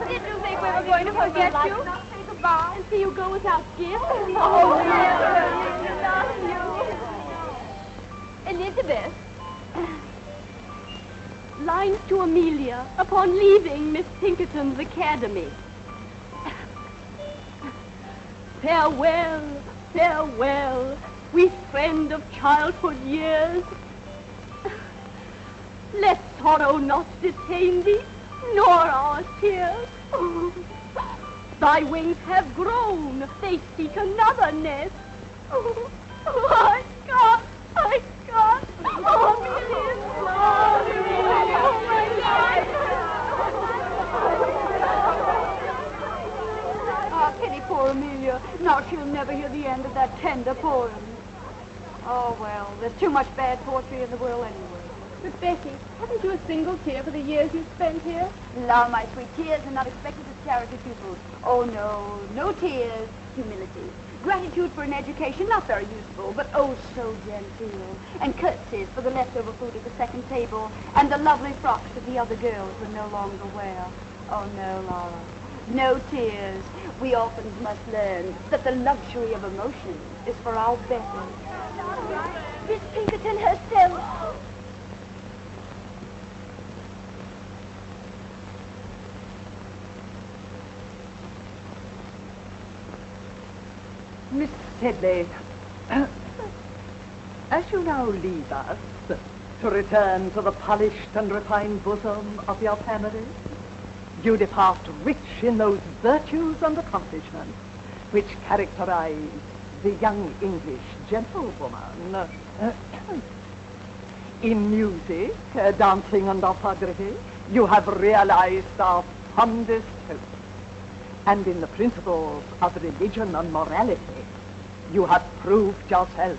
Did you think we were going to forget you? Not say goodbye and see you go without gifts? Oh, no. Elizabeth. Lines to Amelia upon leaving Miss Pinkerton's academy. Farewell, farewell, sweet friend of childhood years. Let sorrow not detain thee, nor our tears. Thy wings have grown, they seek another nest. Oh, I can't. Oh, Amelia, oh, my God. Ah, pity poor Amelia. Now she'll never hear the end of that tender poem. Oh, well, there's too much bad poetry in the world anyway. But, Becky, haven't you a single tear for the years you spent here? La, my sweet, tears are not expected as charity pupils. Oh, no, no tears. Humility. Gratitude for an education not very useful, but oh so genteel. And curtsies for the leftover food at the second table, and the lovely frocks that the other girls would no longer wear. Oh, no, Laura. No tears. We orphans must learn that the luxury of emotion is for our better. Miss Pinkerton herself. Miss Sedley, as you now leave us to return to the polished and refined bosom of your family, you depart rich in those virtues and accomplishments which characterize the young English gentlewoman. In music, dancing and orthography, you have realized our fondest hopes. And in the principles of religion and morality, you have proved yourself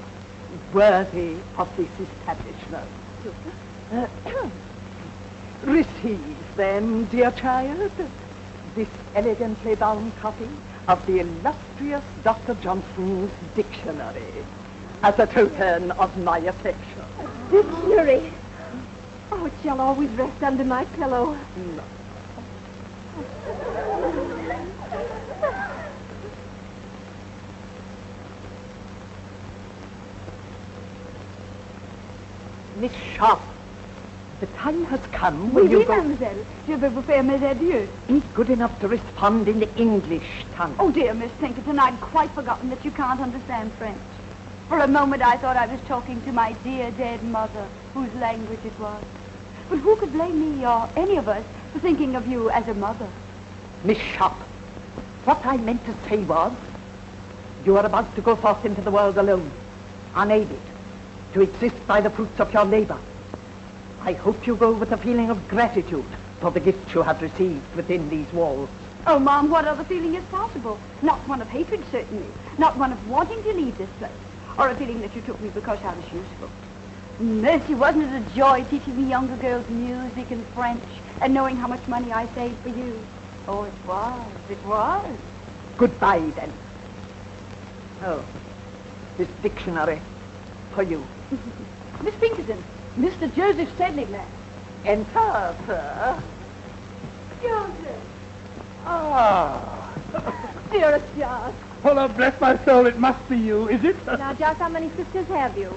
worthy of this establishment. Receive, then, dear child, this elegantly bound copy of the illustrious Dr. Johnson's dictionary as a token of my affection. Dictionary? Oh, it shall always rest under my pillow. No. Miss Sharp, the time has come when you go... mademoiselle. Je vais vous faire mes adieux. Be good enough to respond in the English tongue. Oh, dear Miss Pinkerton, I'd quite forgotten that you can't understand French. For a moment I thought I was talking to my dear dead mother, whose language it was. But who could blame me or any of us for thinking of you as a mother? Miss Sharp, what I meant to say was, you are about to go forth into the world alone, unaided, to exist by the fruits of your labor. I hope you go with a feeling of gratitude for the gifts you have received within these walls. Oh, Mom, what other feeling is possible? Not one of hatred, certainly. Not one of wanting to leave this place. Or a feeling that you took me because I was useful. Mercy, wasn't it a joy teaching me younger girls music and French and knowing how much money I saved for you? Oh, it was. Goodbye, then. Oh, this dictionary for you. Miss Pinkerton, Mr. Joseph Sedley, ma'am. Enter, sir. Joseph. Ah. Dearest Joss. Well, bless my soul, it must be you, is it? Now, Joss, how many sisters have you?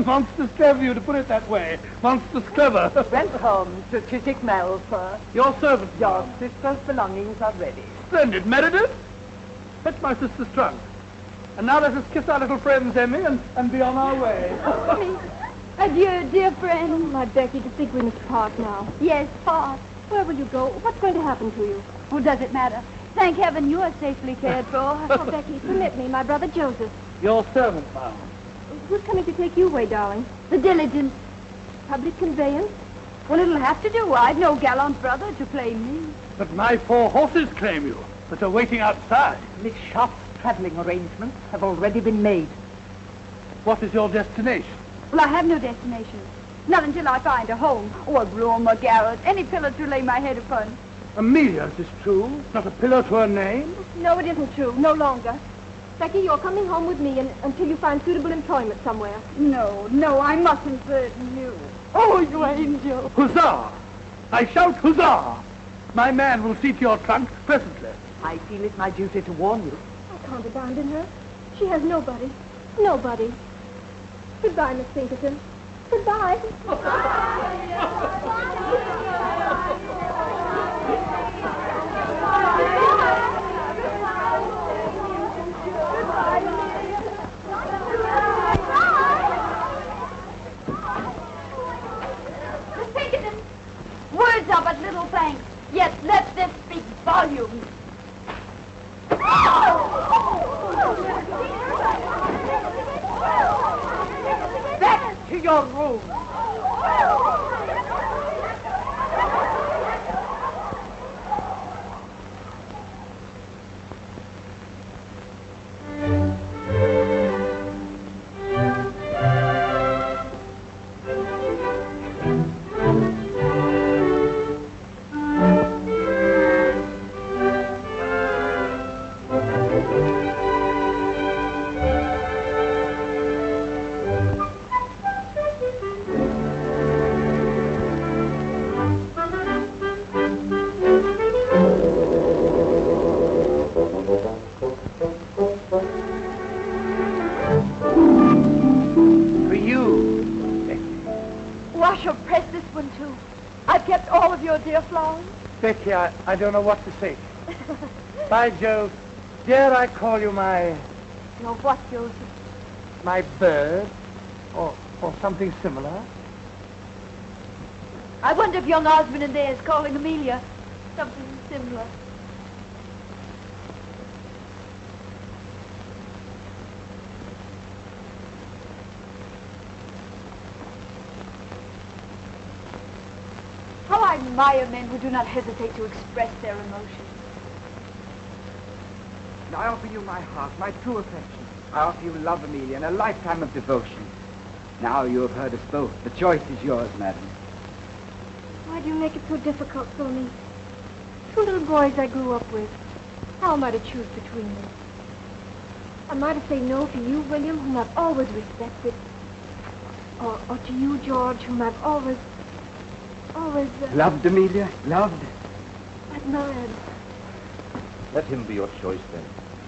Monstrous clever you to put it that way. Monstrous clever. Welcome to Chiswick Mall, sir. Your servant. Your sister's belongings are ready. Splendid. Meredith, fetch my sister's trunk. And now let us kiss our little friends, Emmy, and be on our way. Adieu, dear friend. Oh, my Becky, to think we must part now. Yes, part. Where will you go? What's going to happen to you? Well, does it matter? Thank heaven you are safely cared for. Oh, Becky, permit me, my brother Joseph. Your servant, ma'am. Who's coming to take you away, darling? The diligence. Public conveyance? Well, it'll have to do. I've no gallant brother to claim me. But my 4 horses claim you, but are waiting outside. Miss Sharp's traveling arrangements have already been made. What is your destination? Well, I have no destination. Not until I find a home, or a room, or garret, any pillar to lay my head upon. Amelia, it is true. Not a pillar to her name. No, it isn't true. No longer. Becky, you're coming home with me until you find suitable employment somewhere. No, I mustn't burden you. Oh, you angel. Huzzah! I shout huzzah! My man will see to your trunk presently. I feel it my duty to warn you. I can't abandon her. She has nobody. Nobody. Goodbye, Miss Pinkerton. Goodbye. Miss Pinkerton, words are but little thanks, yet let this speak volumes. Back to your room. Becky, I don't know what to say. By Jove, dare I call you my... Your what, Joseph? My bird? Or something similar? I wonder if young Osmond and there is calling Amelia something similar. How I admire men who do not hesitate to express their emotions. And I offer you my heart, my true affection. I offer you love, Amelia, and a lifetime of devotion. Now you have heard us both. The choice is yours, madam. Why do you make it so difficult for me? Two little boys I grew up with. How am I to choose between them? Am I to say no to you, William, whom I've always respected? Or to you, George, whom I've always... Loved, Amelia? Loved? admired. Let him be your choice, then.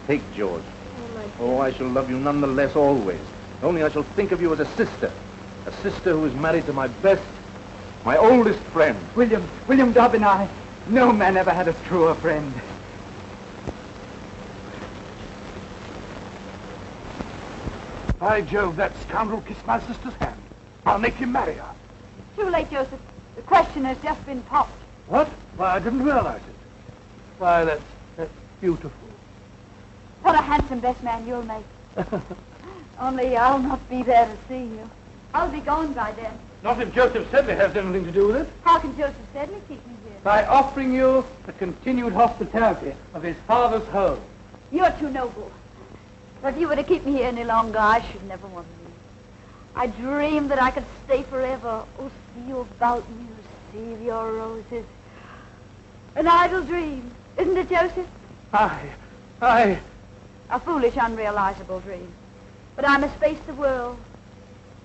Take George. Oh, my dear. Oh, I shall love you none the less always. Only I shall think of you as a sister who is married to my best, my oldest friend. William Dobbin, no man ever had a truer friend. By Jove, that scoundrel kissed my sister's hand. I'll make him marry her. Too late, Joseph. The question has just been popped. What? Why, I didn't realize it. Why, that's beautiful. What a handsome best man you'll make. Only I'll not be there to see you. I'll be gone by then. Not if Joseph Sedley has anything to do with it. How can Joseph Sedley keep me here? By offering you the continued hospitality of his father's home. You're too noble. If you were to keep me here any longer, I should never want to leave. I dreamed that I could stay forever. Oh, see you about me, receive your roses. An idle dream, isn't it, Joseph? I... A foolish, unrealizable dream. But I must face the world,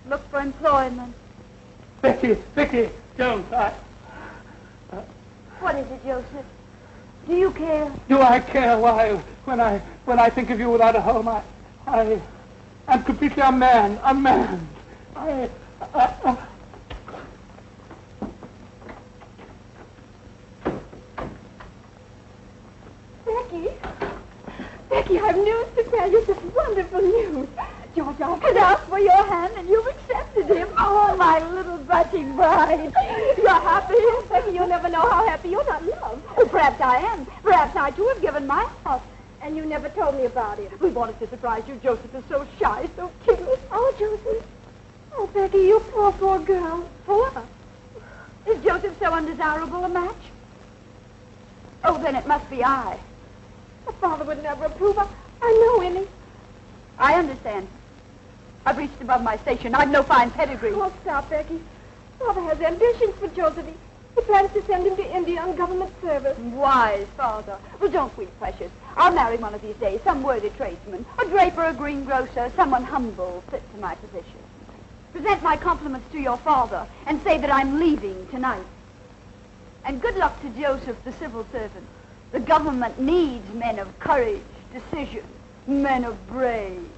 look for employment. Becky, don't, What is it, Joseph? Do you care? Do I care? Why, when I think of you without a home, I'm completely unmanned. Becky, I've news to tell you. Such wonderful news. George, I Had asked for your hand and you've accepted him. Oh, my little blushing bride. You're happy? Becky, you'll never know how happy you're not loved. Oh, perhaps I am. Perhaps I, too, have given my heart. And you never told me about it. We wanted to surprise you. Joseph is so shy, so timid. Oh, Joseph. Oh, Becky, you poor girl. Poor? Is Joseph so undesirable a match? Oh, then it must be I. My father would never approve. I know him. I understand. I've reached above my station. I've no fine pedigree. Oh, stop, Becky. Father has ambitions for Joseph. He plans to send him to India on government service. Wise father. Well, don't weep, precious. I'll marry one of these days, some worthy tradesman, a draper, a greengrocer, someone humble, fit to my position. Present my compliments to your father and say that I'm leaving tonight. And good luck to Joseph, the civil servant. The government needs men of courage, decision, men of brains.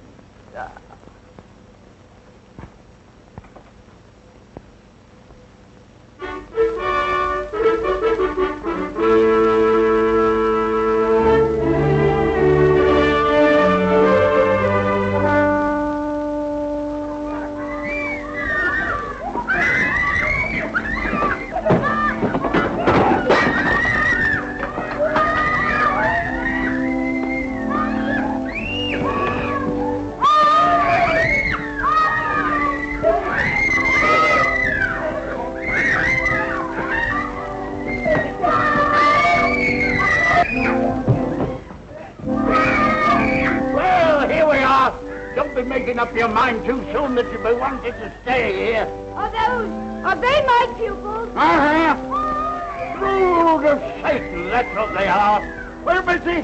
Up your mind too soon that you be wanting to stay here. Are they my pupils? Brood of Satan, that's what they are. Well, Missy,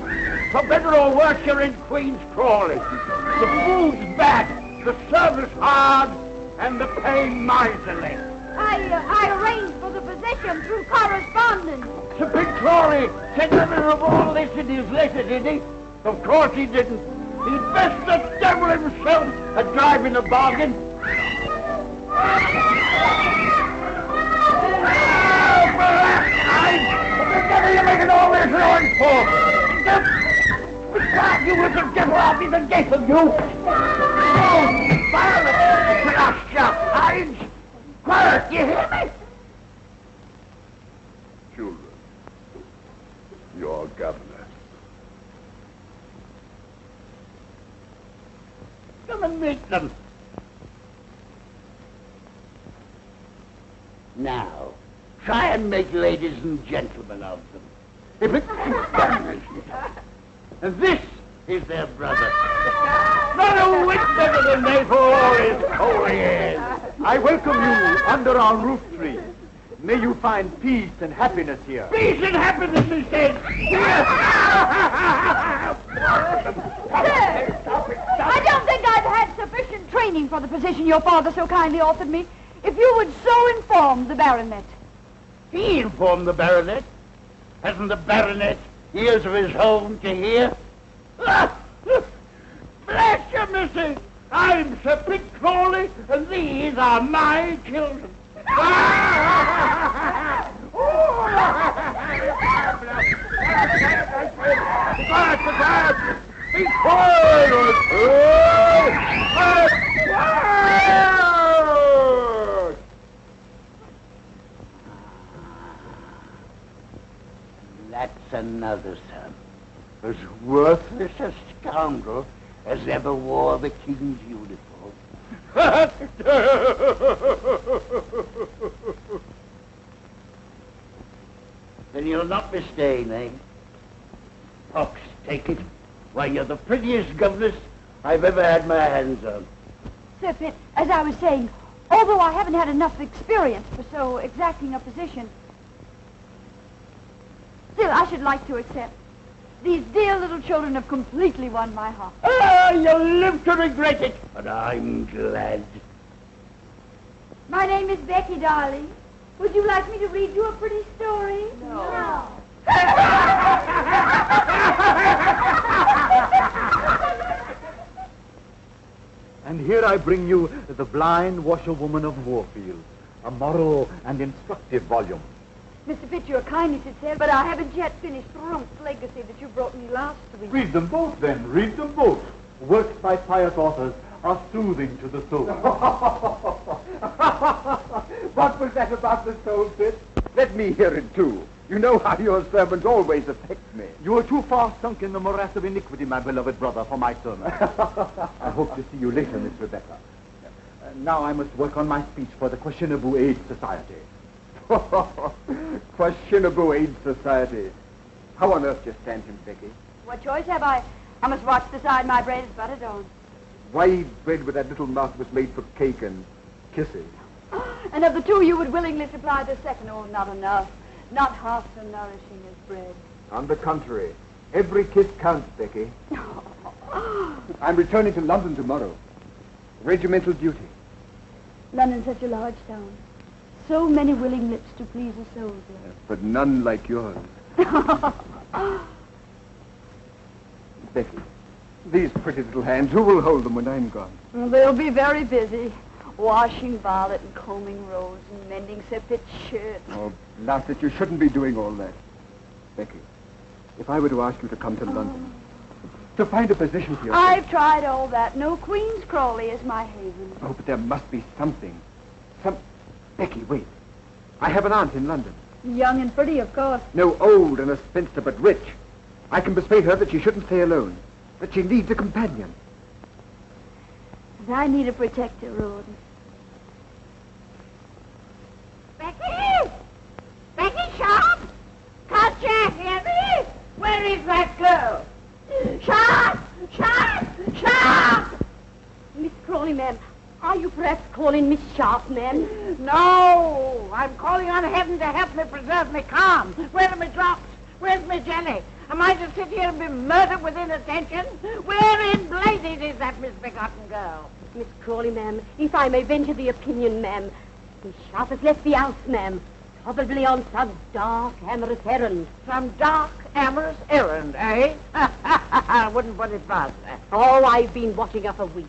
for better or worse, you're in Queen's Crawley. The food's bad, the service hard, and the pay miserly. I arranged for the position through correspondence. Sir Big Crawley said nothing of all this in his letter, did he? Of course he didn't. He'd best the devil himself at driving a bargain. Oh, what the devil are you making all this noise for? You was the devil, I'll be the death of you. Oh, Violet, flush your eyes. Quiet, you hear me? Children, your governor. Come and meet them. Now, try and make ladies and gentlemen of them. If it's and this is their brother. Not a whit better than they for all his holy years. I welcome you under our roof tree. May you find peace and happiness here. Peace and happiness, he said. I don't think I've had sufficient training for the position your father so kindly offered me. If you would so inform the baronet. He informed the baronet. Hasn't the baronet ears of his own to hear? Bless you, missy. I'm Sir Big Crawley, and these are my children. Quiet! Be quiet! That's another son. As worthless a scoundrel as ever wore the king's uniform. Then you'll not be staying, eh? Pox, take it. Why, you're the prettiest governess I've ever had my hands on. Sir Pitt, as I was saying, although I haven't had enough experience for so exacting a position, still I should like to accept. These dear little children have completely won my heart. Ah, you'll live to regret it, but I'm glad. My name is Becky, darling. Would you like me to read you a pretty story? No. And here I bring you The Blind Washerwoman of Moorfield, a moral and instructive volume. Mr. Pitt, you're kind, as it said, but I haven't yet finished Rump's Legacy that you brought me last week. Read them both, then. Read them both. Works by pious authors are soothing to the soul. What was that about the soul, Pitt? Let me hear it, too. You know how your sermons always affect me. You are too far sunk in the morass of iniquity, my beloved brother, for my sermon. I hope to see you later, Miss Rebecca. Now I must work on my speech for the Questionable Aid Society. Questionable Aid Society. How on earth do you stand him, Becky? What choice have I? I must watch the side my bread is buttered on. Why eat bread with that little mouth was made for cake and kissing? And of the two, you would willingly supply the second. Oh, not enough. Not half so nourishing as bread. On the contrary, every kiss counts, Becky. I'm returning to London tomorrow. Regimental duty. London's such a large town. So many willing lips to please a soldier. But none like yours. Becky, these pretty little hands, who will hold them when I'm gone? They'll be very busy. Washing Violet and combing Rose and mending Sir Pitt's shirt. Oh, Blasted, you shouldn't be doing all that. Becky, if I were to ask you to come to London, to find a position for yourself... I've tried all that. No Queen's Crawley is my haven. Oh, but there must be something. Becky, wait. I have an aunt in London. Young and pretty, of course. No, old and a spinster, but rich. I can persuade her that she shouldn't stay alone, that she needs a companion. And I need a protector, Rawdon. Becky! Becky Sharp! Can't you hear me? Where is that girl? Sharp! Sharp! Sharp! Miss Crawley, ma'am, are you perhaps calling Miss Sharp, ma'am? No! I'm calling on heaven to help me preserve me calm. Where are my drops? Where's my jelly? Am I to sit here and be murdered with inattention? Where in blazes is that misbegotten girl? Miss Crawley, ma'am, if I may venture the opinion, ma'am, Miss Sharp has left the house, ma'am, probably on some dark, amorous errand. Some dark, amorous errand, eh? I wouldn't put it past her. Oh, I've been watching her for weeks.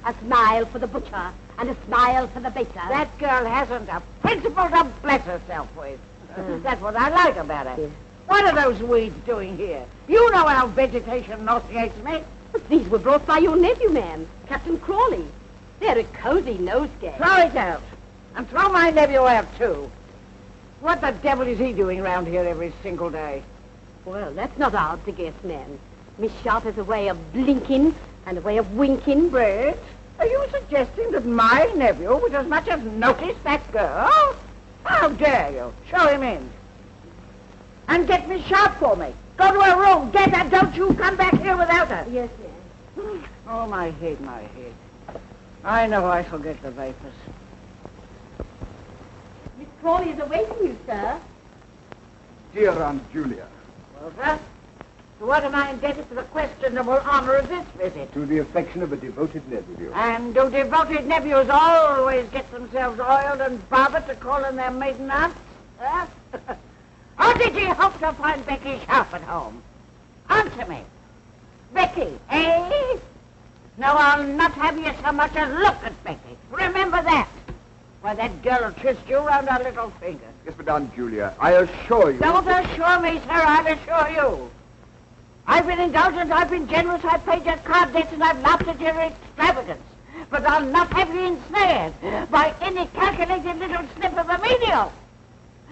A smile for the butcher and a smile for the baker. That girl hasn't a principle to bless herself with. That's what I like about her. Yes. What are those weeds doing here? You know how vegetation nauseates me. But these were brought by your nephew, ma'am, Captain Crawley. They're a cozy nosegay. Throw it out. And throw my nephew out, too. What the devil is he doing around here every single day? Well, that's not hard to guess, ma'am. Miss Sharp has a way of blinking and a way of winking. Brett, are you suggesting that my nephew would as much as notice that girl? How dare you? Show him in. And get Miss Sharp for me. Go to her room. Get her. Don't you come back here without her. Yes, ma'am. Oh, my head, my head. I know I shall get the vapors. Miss Crawley is awaiting you, sir. Dear Aunt Julia. Well, sir, to what am I indebted for the questionable honor of this visit? To the affection of a devoted nephew. And do devoted nephews always get themselves oiled and bothered to call in their maiden aunts? Huh? Or did you hope to find Becky Sharp at home? Answer me. Becky, eh? No, I'll not have you so much as look at Becky. Remember that. Why, that girl will twist you round her little finger. Yes, but Aunt Julia, I assure you... Don't assure me, sir. I'll assure you. I've been indulgent, I've been generous, I've paid your card debts, and I've laughed at your extravagance. But I'll not have you ensnared by any calculated little snip of a menial.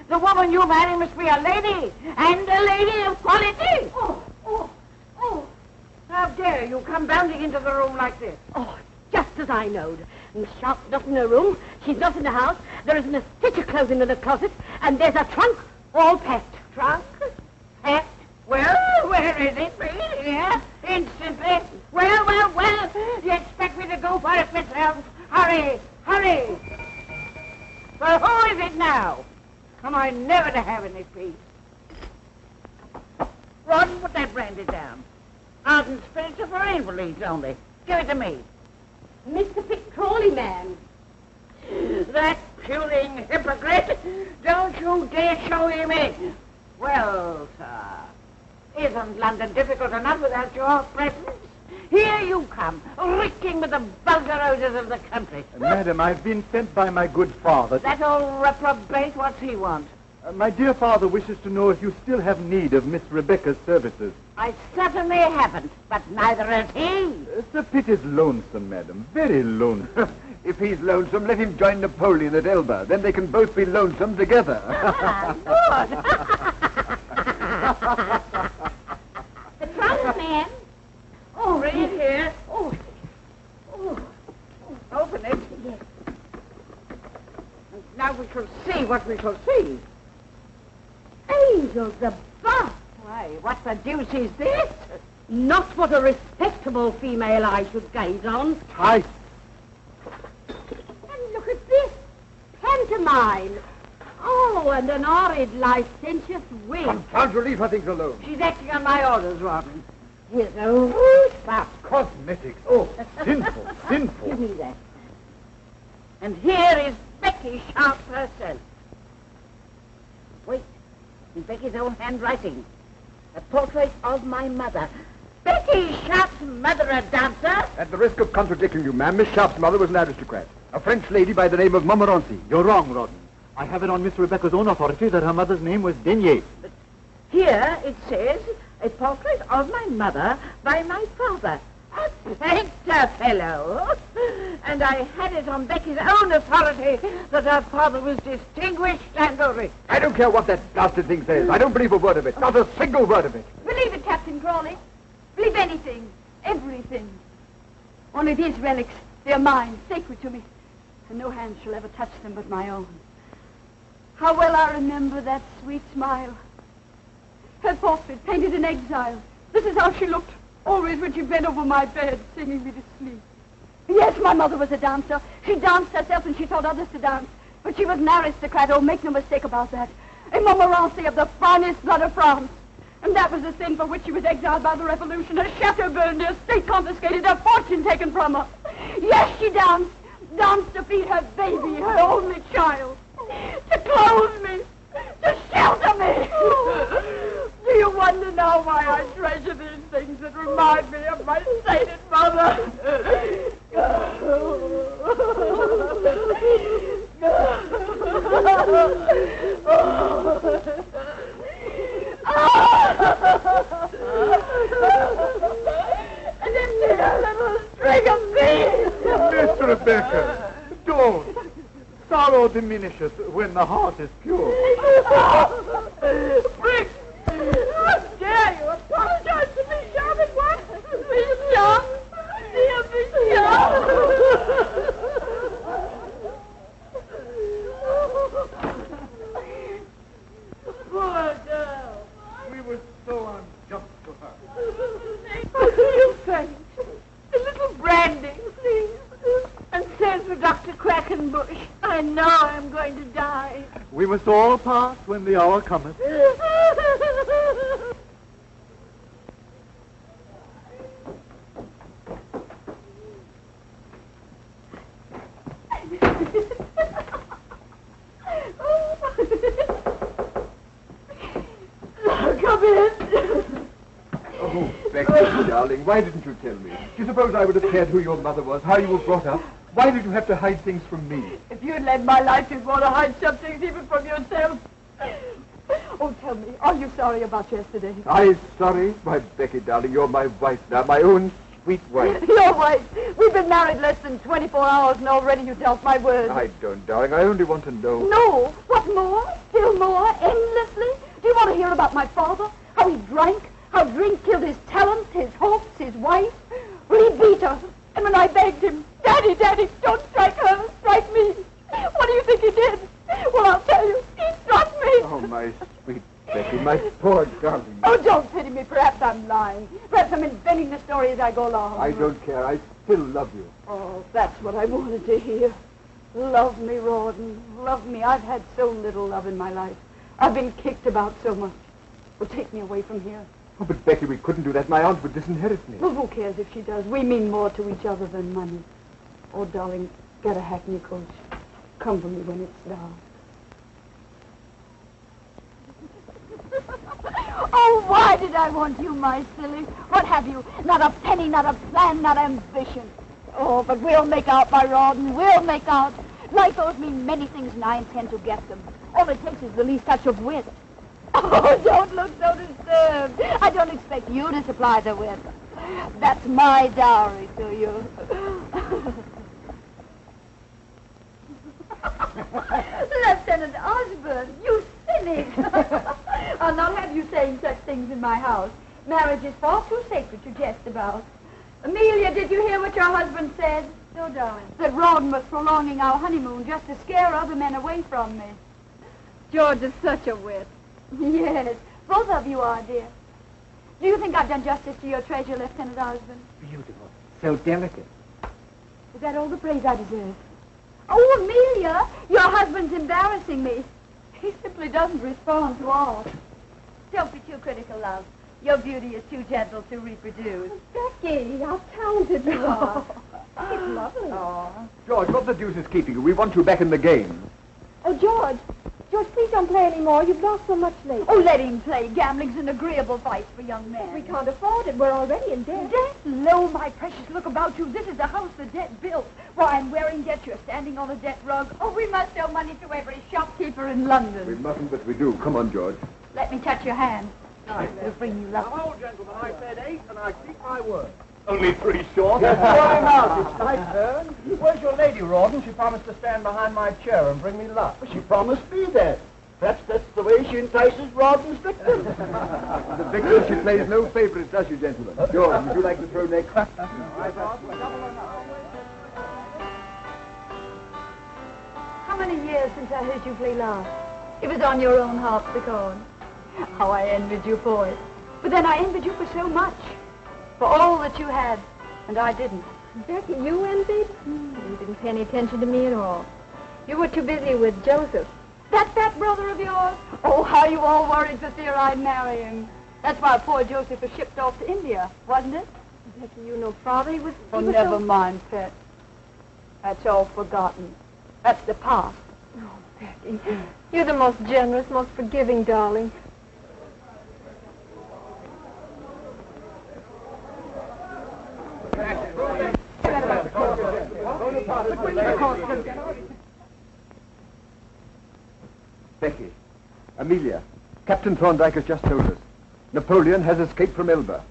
The woman you marry must be a lady, and a lady of quality. Oh. How dare you come bounding into the room like this? Oh, just as I knowed. Miss Sharp's not in her room. She's not in the house. There isn't a stitch of clothing in the closet. And there's a trunk all packed. Trunk? Packed? Well, where is it, please? Here? Instantly? Well. You expect me to go for it myself? Hurry. Well, who is it now? Am I never to have any peace? Rawdon, put that brandy down. Ardent spirits are for invalids only. Give it to me. Mr. Pitt Crawley, man. That puling hypocrite! Don't you dare show him in. Well, sir, isn't London difficult enough without your presence? Here you come, reeking with the vulgar odors of the country. Madam, I've been sent by my good father. That old reprobate, what's he want? My dear father wishes to know if you still have need of Miss Rebecca's services. I certainly haven't, but neither has he. Sir Pitt is lonesome, madam. Very lonesome. If he's lonesome, let him join Napoleon at Elba. Then they can both be lonesome together. Good. The trunk, man. Oh, bring it here. Oh. Open it. Yes. And now we shall see what we shall see. Angels above. Why, what the deuce is this? Not what a respectable female eye should gaze on. Hi. And look at this. Pantomime. Oh, and an horrid, licentious wig. Confound you, leave her things alone. She's acting on my orders, Rawdon. Here's a rude spout. Cosmetics. Oh, sinful. Give me that. And here is Becky Sharp herself. Wait, in Becky's own handwriting. A portrait of my mother. Becky Sharp's mother a dancer? At the risk of contradicting you, ma'am, Miss Sharp's mother was an aristocrat. A French lady by the name of Montmorency. You're wrong, Rawdon. I have it on Miss Rebecca's own authority that her mother's name was Denier. But here it says, a portrait of my mother by my father. A painter fellow. And I had it on Becky's own authority that her father was distinguished and rich. I don't care what that blasted thing says. I don't believe a word of it. Not a single word of it. Believe it, Captain Crawley. Believe anything. Everything. Only these relics, they're mine, sacred to me. And no hand shall ever touch them but my own. How well I remember that sweet smile. Her portrait, painted in exile. This is how she looked, always when she bent over my bed, singing me to sleep. Yes, my mother was a dancer. She danced herself and she taught others to dance. But she was an aristocrat, oh, make no mistake about that. A Montmorency of the finest blood of France. And that was the sin for which she was exiled by the Revolution. Her chateau burned, her estate confiscated, her fortune taken from her. Yes, she danced. Danced to feed her baby, her only child. To clothe me. To shelter me. Do you wonder now why I treasure these things that remind me of my sainted mother? And then a little string of beads. Miss Rebecca, don't. Sorrow diminishes when the heart is pure. Brick! How dare you apologize to me, Sharp, at once? Miss Sharp! Dear Miss Sharp! Poor girl. We were so unjust to her. You faint. A little brandy, please. And send for Dr. Quackenbush. I know I'm going to die. We must all part when the hour cometh. Come in. Oh, Becky, darling, why didn't you tell me? Do you suppose I would have cared who your mother was, how you were brought up? Why did you have to hide things from me? If you'd led my life, you'd want to hide some things even from yourself. Oh, tell me, are you sorry about yesterday? I'm sorry, my Becky, darling. You're my wife now, my own sweet wife. Your wife. We've been married less than 24 hours, and already you doubt my word. I don't, darling. I only want to know. No. What more? Still more? Endlessly? Do you want to hear about my father? How he drank? How drink killed his talents, his hopes, his wife? Well, he beat her. And when I begged him, Daddy, Daddy, don't strike her, strike me. What do you think he did? Well, I'll tell you. He struck me. Oh, my sweet Becky, my poor darling. Oh, don't pity me. Perhaps I'm lying. Perhaps I'm inventing the story as I go along. I don't care. I still love you. Oh, that's what I wanted to hear. Love me, Rawdon. Love me. I've had so little love in my life. I've been kicked about so much. Well, take me away from here. Oh, but Becky, we couldn't do that. My aunt would disinherit me. Well, who cares if she does? We mean more to each other than money. Oh, darling, get a hackney coach. Come for me when it's dark. Oh, why did I want you, my silly? What have you? Not a penny, not a plan, not ambition. Oh, but we'll make out, my Rawdon. We'll make out. Life owes me many things, and I intend to get them. All it takes is the least touch of wit. Oh, don't look so disturbed. I don't expect you to supply the wit. That's my dowry to you. Lieutenant Osborne, you cynic. I'll not have you saying such things in my house. Marriage is far too sacred to jest about. Amelia, did you hear what your husband said? No, darling. That Rawdon was prolonging our honeymoon just to scare other men away from me. George is such a wit. Yes, both of you are, dear. Do you think I've done justice to your treasure, Lieutenant Osborne? Beautiful. So delicate. Is that all the praise I deserve? Oh, Amelia, your husband's embarrassing me. He simply doesn't respond to all. Don't be too critical, love. Your beauty is too gentle to reproduce. Becky, how talented you are. It's lovely. George, what the deuce is keeping you? We want you back in the game. Oh, George, please don't play anymore. You've lost so much lately. Oh, let him play. Gambling's an agreeable vice for young men. We can't afford it. We're already in debt. Debt? Lo, my precious, look about you. This is the house the debt built. Why, I'm wearing debt. You're standing on a debt rug. Oh, we must owe money to every shopkeeper in London. We mustn't, but we do. Come on, George. Let me touch your hand. It'll bring you luck. Hello, gentlemen. I said 8, and I keep my word. Only 3 short. Going out. It's my turn. Where's your lady, Rawdon? She promised to stand behind my chair and bring me luck. She promised me that. Perhaps that's the way she entices Rawdon's victims. The victim, she plays no favorites, does you, gentlemen? George, would you like to throw next? How many years since I heard you play last? It was on your own harpsichord. How I envied you for it. But then I envied you for so much. For all that you had, and I didn't. Becky, you envied? You didn't pay any attention to me at all. You were too busy with Joseph. That fat brother of yours? Oh, how you all worried for fear I'd marry him. That's why poor Joseph was shipped off to India, wasn't it? Becky, you know father, he was never mind, pet. That's all forgotten. That's the past. Oh, Becky, you're the most generous, most forgiving darling. Becky, Amelia, Captain Thorndyke has just told us. Napoleon has escaped from Elba.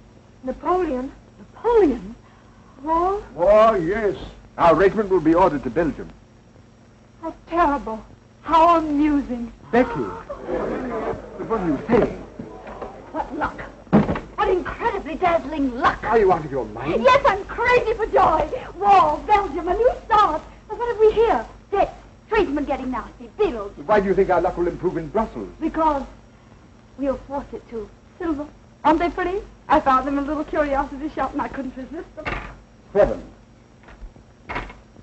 Napoleon? Napoleon? War? War, yes. Our regiment will be ordered to Belgium. How terrible. How amusing. Becky, what are you saying? What luck. What incredibly dazzling luck. Are you out of your mind? Yes, I'm crazy for joy. War, Belgium, a new start. But what have we here? Debt, tradesmen getting nasty, bills. Why do you think our luck will improve in Brussels? Because we'll force it to. Silver. Aren't they pretty? I found them in a little curiosity shop and I couldn't resist them. 7.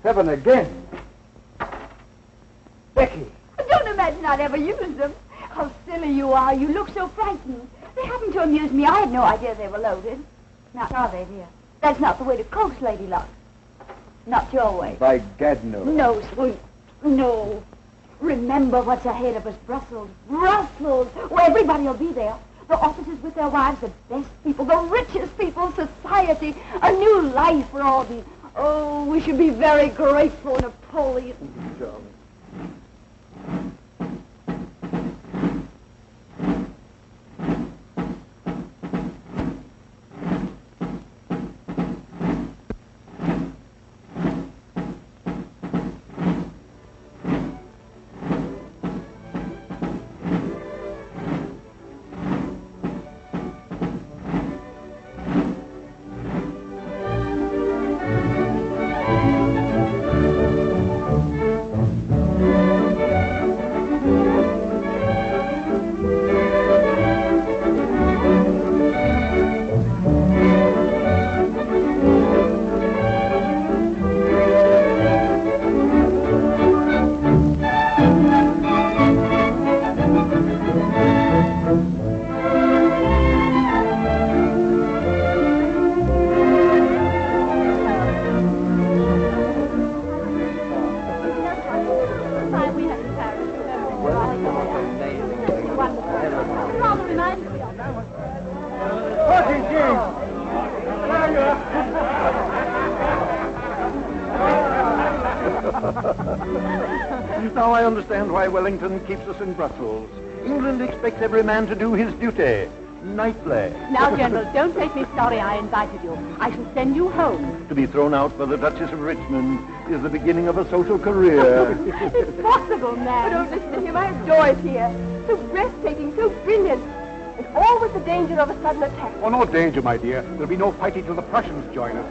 7 again. Becky. Don't imagine I'd ever use them. How silly you are. You look so frightened. They happened to amuse me. I had no idea they were loaded. Now, are they, dear? That's not the way to coax Lady Luck. Not your way. By gad, no. No, sweet. No. Remember what's ahead of us, Brussels. Brussels! Where everybody will be there. The officers with their wives, the best people, the richest people, society. A new life, Rawdon. Oh, we should be very grateful, Napoleon. Now I understand why Wellington keeps us in Brussels. England expects every man to do his duty. Nightly. Now, General, don't make me sorry I invited you. I shall send you home. To be thrown out by the Duchess of Richmond is the beginning of a social career. Impossible, man. But don't listen to him. I enjoy it here. So breathtaking, so brilliant. And always the danger of a sudden attack. Oh, no danger, my dear. There'll be no fighting till the Prussians join us.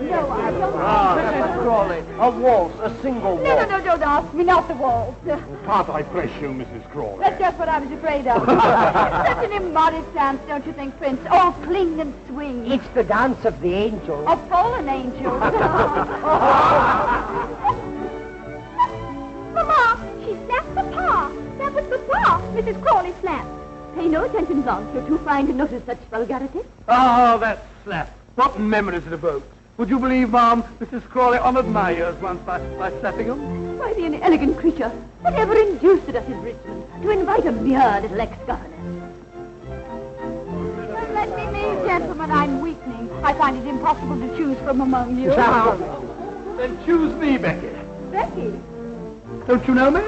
No, I don't. Mrs. Crawley, a waltz, a single waltz. No, don't ask me, not the waltz. Can't I press you, Mrs. Crawley? That's just what I was afraid of. Such an immodest dance, don't you think, Prince? All cling and swing. It's the dance of the angels. A fallen angel. Mama, she slapped Papa. That was Papa Mrs. Crawley slapped. Pay no attention, Blanche. You're too fine to notice such vulgarity. Oh, that slap. What memories it evokes. Would you believe, Ma'am, Mrs. Crawley honoured my ears once by slapping him? Why, the inelegant creature. Whatever induced us in Richmond to invite a mere little ex-governess? Let me be, gentlemen. I'm weakening. I find it impossible to choose from among you. Then choose me, Becky. Becky? Don't you know me?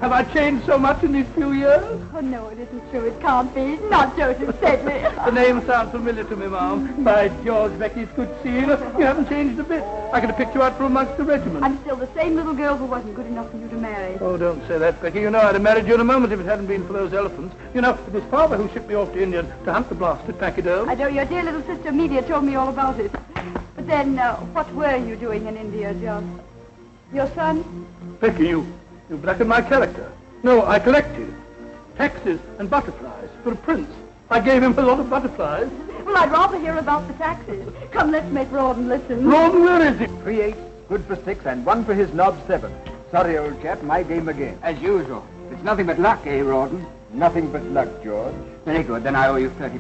Have I changed so much in these few years? Oh, no, it isn't true. It can't be. Not Joseph Sedley. The name sounds familiar to me, Ma'am. By George, Becky, it's good seeing you. You haven't changed a bit. I could have picked you out from amongst the regiment. I'm still the same little girl who wasn't good enough for you to marry. Oh, don't say that, Becky. You know I'd have married you in a moment if it hadn't been for those elephants. You know, it was Father who shipped me off to India to hunt the blasted pachyderm. I know your dear little sister Amelia told me all about it. But then, what were you doing in India, John? Your son? Becky, you blacken my character. No, I collected taxes and butterflies for a prince. I gave him a lot of butterflies. Well, I'd rather hear about the taxes. Come, let's make Rawdon listen. Rawdon, where is it? 3-8, good for 6, and 1 for his knob 7. Sorry, old chap, my game again. As usual. It's nothing but luck, eh, Rawdon? Nothing but luck, George. Very good, then I owe you £30.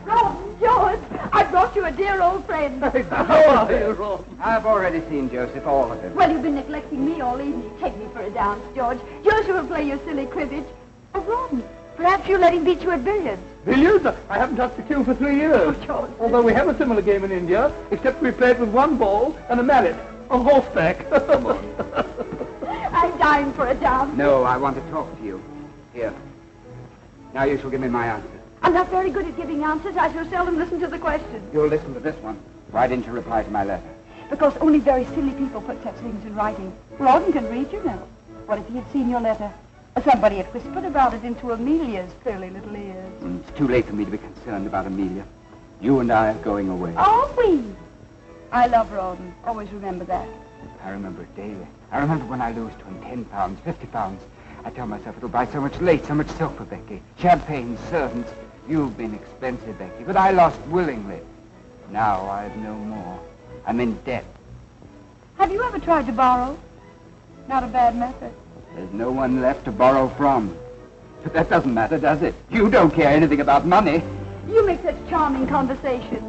Rawdon, George, I brought you a dear old friend. How are you, Rawdon? I've already seen Joseph, all of him. Well, you've been neglecting me all evening. Take me for a dance, George. Joseph will play your silly cribbage. Oh, Rawdon, perhaps you'll let him beat you at billiards. Billiards? I haven't touched a cue for 3 years. Oh, George. Although we have a similar game in India, except we play it with 1 ball and a mallet on horseback. Come on. I'm dying for a dance. No, I want to talk to you. Here. Now you shall give me my answer. I'm not very good at giving answers. I so seldom listen to the questions. You'll listen to this one. Why didn't you reply to my letter? Because only very silly people put such things in writing. Rawdon can read, you know. What if he had seen your letter? Or somebody had whispered about it into Amelia's pearly little ears. It's too late for me to be concerned about Amelia. You and I are going away. Are we? I love Rawdon. Always remember that. I remember it daily. I remember when I lose to him £10, £50. I tell myself it'll buy so much lace, so much silk for Becky. Champagne, servants. You've been expensive, Becky, but I lost willingly. Now I've no more. I'm in debt. Have you ever tried to borrow? Not a bad method. There's no one left to borrow from. But that doesn't matter, does it? You don't care anything about money. You make such charming conversation.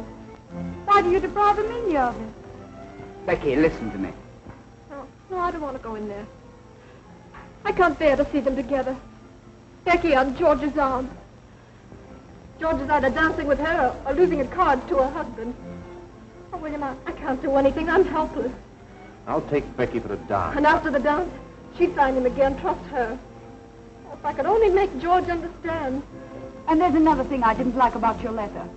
Why do you deprive Amelia of it? Becky, listen to me. No, I don't want to go in there. I can't bear to see them together. Becky on George's arm. George is either dancing with her or losing at cards to her husband. Oh, William, I can't do anything. I'm helpless. I'll take Becky for a dance. And after the dance, she signed him again. Trust her. Oh, if I could only make George understand. And there's another thing I didn't like about your letter.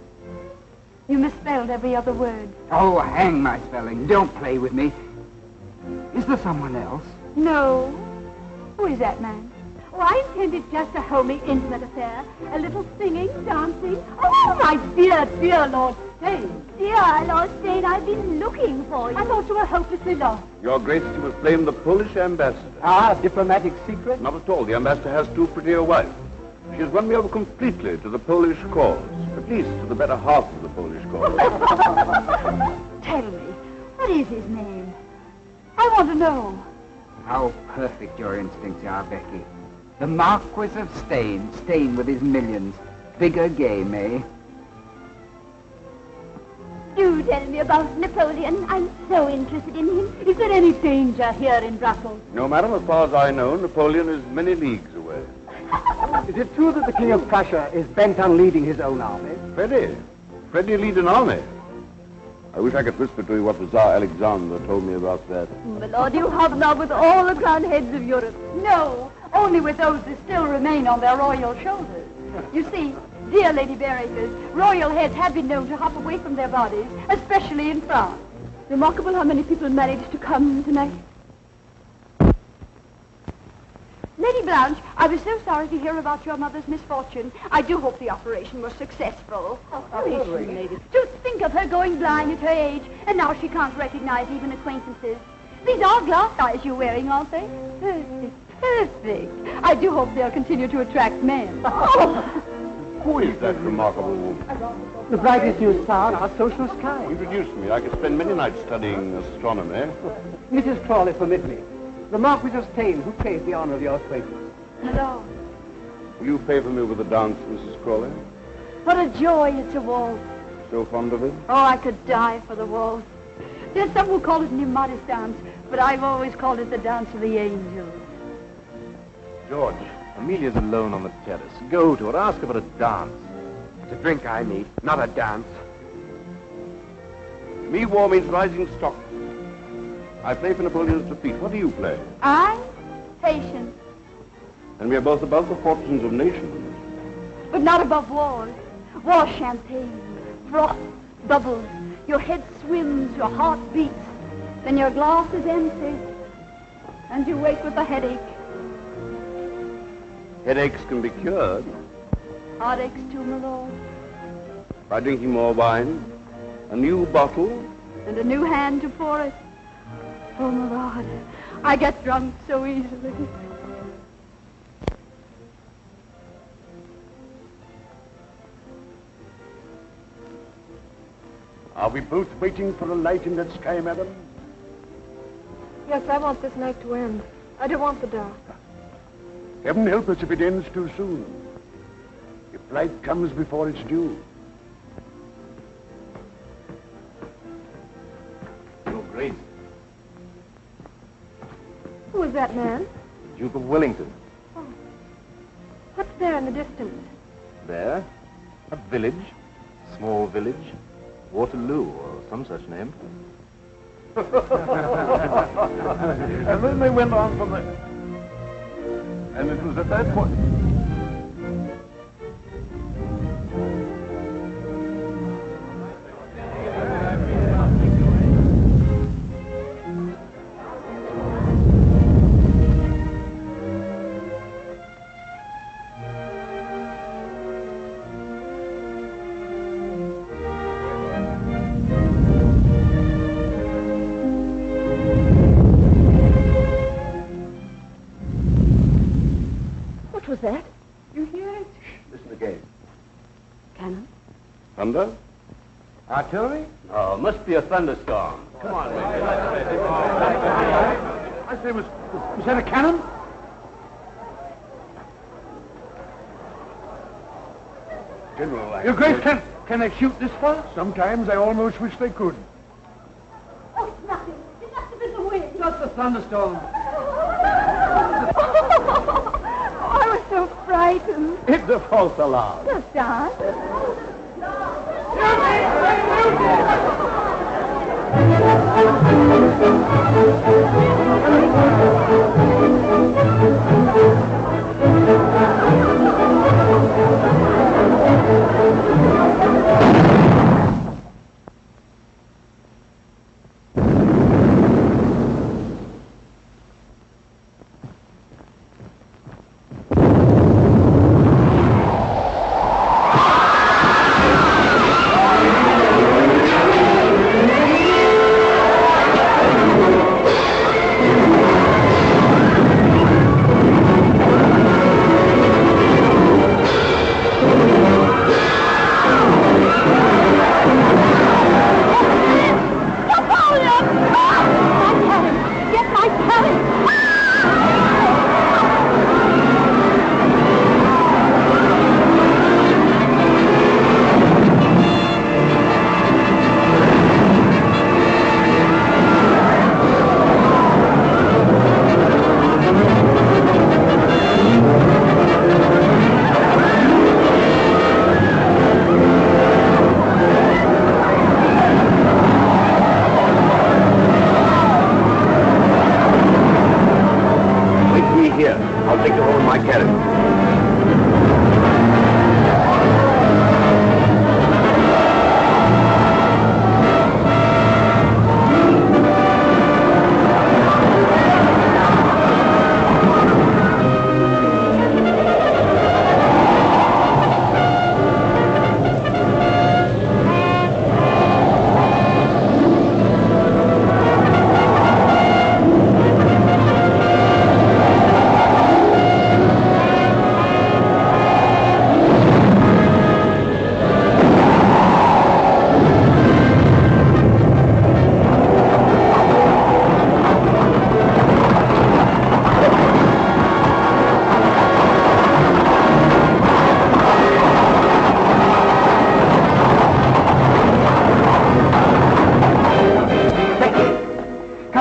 You misspelled every other word. Oh, hang my spelling. Don't play with me. Is there someone else? No. Who is that man? Oh, I intended just a homely, intimate affair. A little singing, dancing. Oh, my dear, dear Lord Stane. Dear Lord Stane, I've been looking for you. I thought you were hopelessly lost. Your Grace, you must blame the Polish ambassador. Ah, diplomatic secret? Not at all. The ambassador has too pretty a wife. She has won me over completely to the Polish cause. At least to the better half of the Polish cause. Tell me, what is his name? I want to know. How perfect your instincts are, Becky. The Marquis of Stane, Stane with his millions. Bigger game, eh? Do tell me about Napoleon. I'm so interested in him. Is there any danger here in Brussels? No, madam, as far as I know, Napoleon is many leagues away. Is it true that the King of Prussia is bent on leading his own army? Freddie lead an army. I wish I could whisper to you what the Tsar Alexander told me about that. My lord, you hobnob with all the crowned heads of Europe. No, only with those that still remain on their royal shoulders. You see, dear Lady Bearakers, royal heads have been known to hop away from their bodies, especially in France. Remarkable how many people managed to come tonight. Lady Blanche, I was so sorry to hear about your mother's misfortune. I do hope the operation was successful. Oh, is she, lady? To think of her going blind at her age, and now she can't recognize even acquaintances. These are glass eyes you're wearing, aren't they? Perfect, perfect. I do hope they'll continue to attract men. Who is that remarkable woman? The brightest new star in our social sky. Introduce me. I could spend many nights studying astronomy. Mrs. Crawley, permit me. The Marquis of Stane, who craves the honor of your acquaintance? Hello. Will you favor me with a dance, Mrs. Crawley? What a joy it's a waltz. So fond of it? Oh, I could die for the waltz. There's some who call it an immodest dance, but I've always called it the dance of the angels. George, Amelia's alone on the terrace. Go to her, ask her for a dance. It's a drink I need, not a dance. Me war means rising stock. I play for Napoleon's defeat. What do you play? I? Patience. And we are both above the fortunes of nations. But not above wars. War champagne, froth, bubbles. Your head swims, your heart beats. Then your glass is empty. And you wake with a headache. Headaches can be cured. Heartaches too, my lord. By drinking more wine, a new bottle. And a new hand to pour it. Oh, my lord, I get drunk so easily. Are we both waiting for a light in that sky, madam? Yes, I want this night to end. I don't want the dark. Heaven help us if it ends too soon. If light comes before it's due. Your Grace, Who is that man? Duke of Wellington. Oh. What's there in the distance? There, a village, small village, Waterloo or some such name. And then they went on from there. And it was at that point... What was that? You hear it? Listen again. Cannon? Thunder? Artillery? Oh, must be a thunderstorm. Come on, I say, was that a cannon? General, Your Grace, can they shoot this far? Sometimes I almost wish they could. Oh, it's nothing. It must have been the wind. Just a thunderstorm. Oh, I was so frightened. It's a false alarm. Just dance.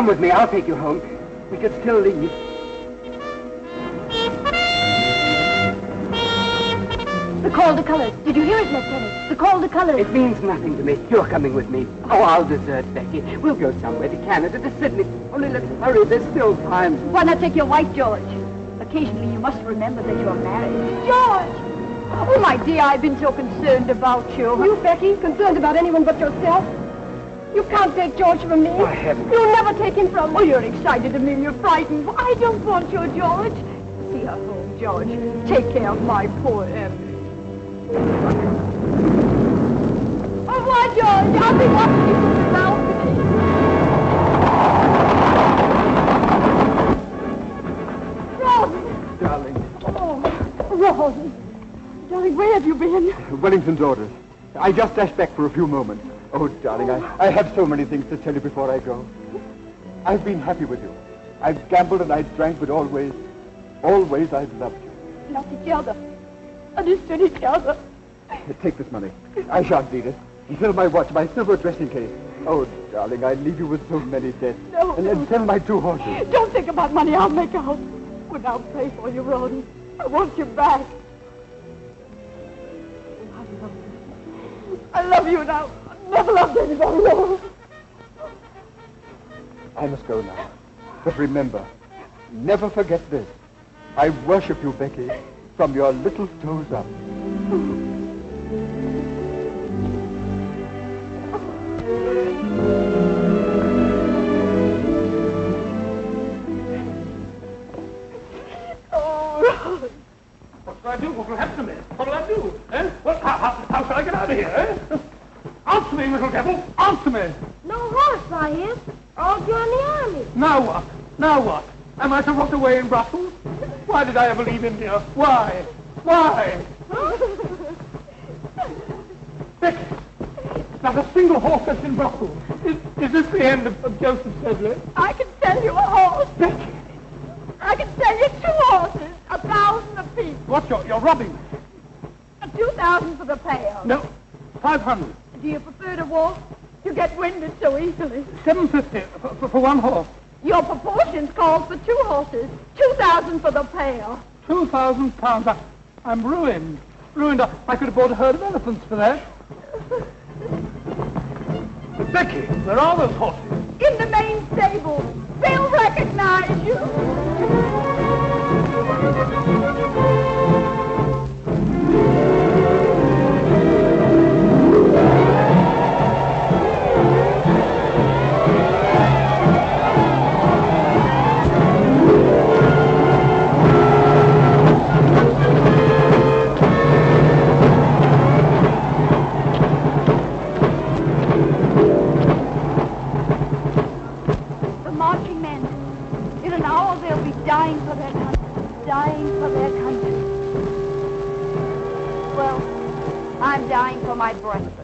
Come with me, I'll take you home. We could still leave. The call to colors. Did you hear it, Lieutenant? The call to colors. It means nothing to me. You're coming with me. Oh, I'll desert Becky. We'll go somewhere, to Canada, to Sydney. Only let's hurry, there's still time. Why not take your wife, George? Occasionally you must remember that you're married. George! Oh, my dear, I've been so concerned about you. You, Becky, concerned about anyone but yourself? You can't take George from me. I haven't. You'll never take him from me. Oh, you're excited, Amelia, you're frightened. I don't want your George. See her home, George. Take care of my poor Emily. Au revoir, George. I'll be watching you from the balcony. Ron! Darling. Oh, Ron. Darling, where have you been? Wellington's orders. I just dashed back for a few moments. Oh, darling, I have so many things to tell you before I go. I've been happy with you. I've gambled and I've drank, but always I've loved you. Loved each other. Understood each other. Take this money. I shan't need it. Fill my watch, my silver dressing case. Oh, darling, I leave you with so many debts. No. And then sell my 2 horses. Don't think about money. I'll make out. But I'll pay for you, Ron. I want you back. I love you now. I've never loved anybody else. I must go now. But remember, never forget this. I worship you, Becky, from your little toes up. Oh, What shall I do? What will happen to me? What will I do? Eh? How shall I get out of here, eh? Answer me, little devil! Answer me! No horse, I hear. I'll join the army. Now what? Now what? Am I to rot away in Brussels? Why did I ever leave India? Why? Why? Becky, not a single horse left in Brussels. Is this the end of Joseph Sedley? I can sell you a horse. Becky! I can sell you 2 horses, 1,000 apiece. What, you're robbing me? 2,000 for the payout. No, 500. Do you prefer to walk? You get winded so easily. 750 for 1 horse. Your proportions call for 2 horses. 2,000 for the payout. £2,000. I'm ruined. Ruined. I could have bought a herd of elephants for that. But Becky, where are those horses? In the main stable. They'll recognize you. Dying for their country. Dying for their country. Well, I'm dying for my breakfast.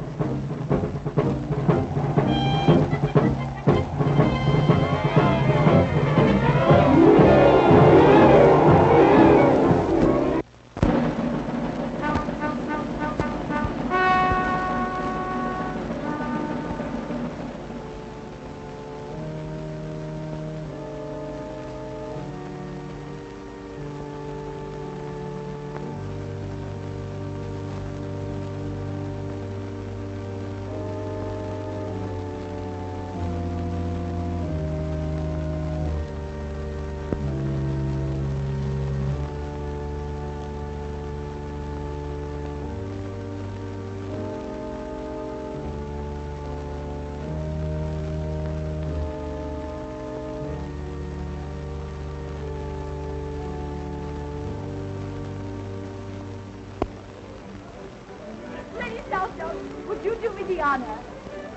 Would you do me the honor?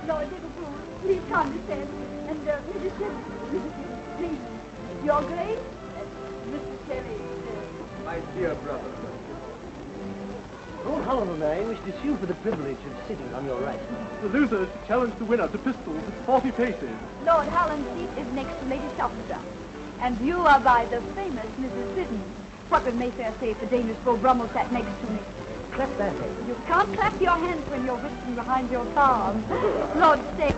Lord Liverpool, please condescend. And Mrs. Terry, please, Your Grace, Mr. Terry. My dear brother. Lord Holland and I wish to sue for the privilege of sitting on your right. The loser is to challenge the winner to pistols at 40 paces. Lord Holland's seat is next to Lady Selkirk. And you are by the famous Mrs. Siddons. What would Mayfair say if the Danish Beau Brummel sat next to me? Clap that hand. You can't clap your hands when you're whistling behind your farm. Lord Steak.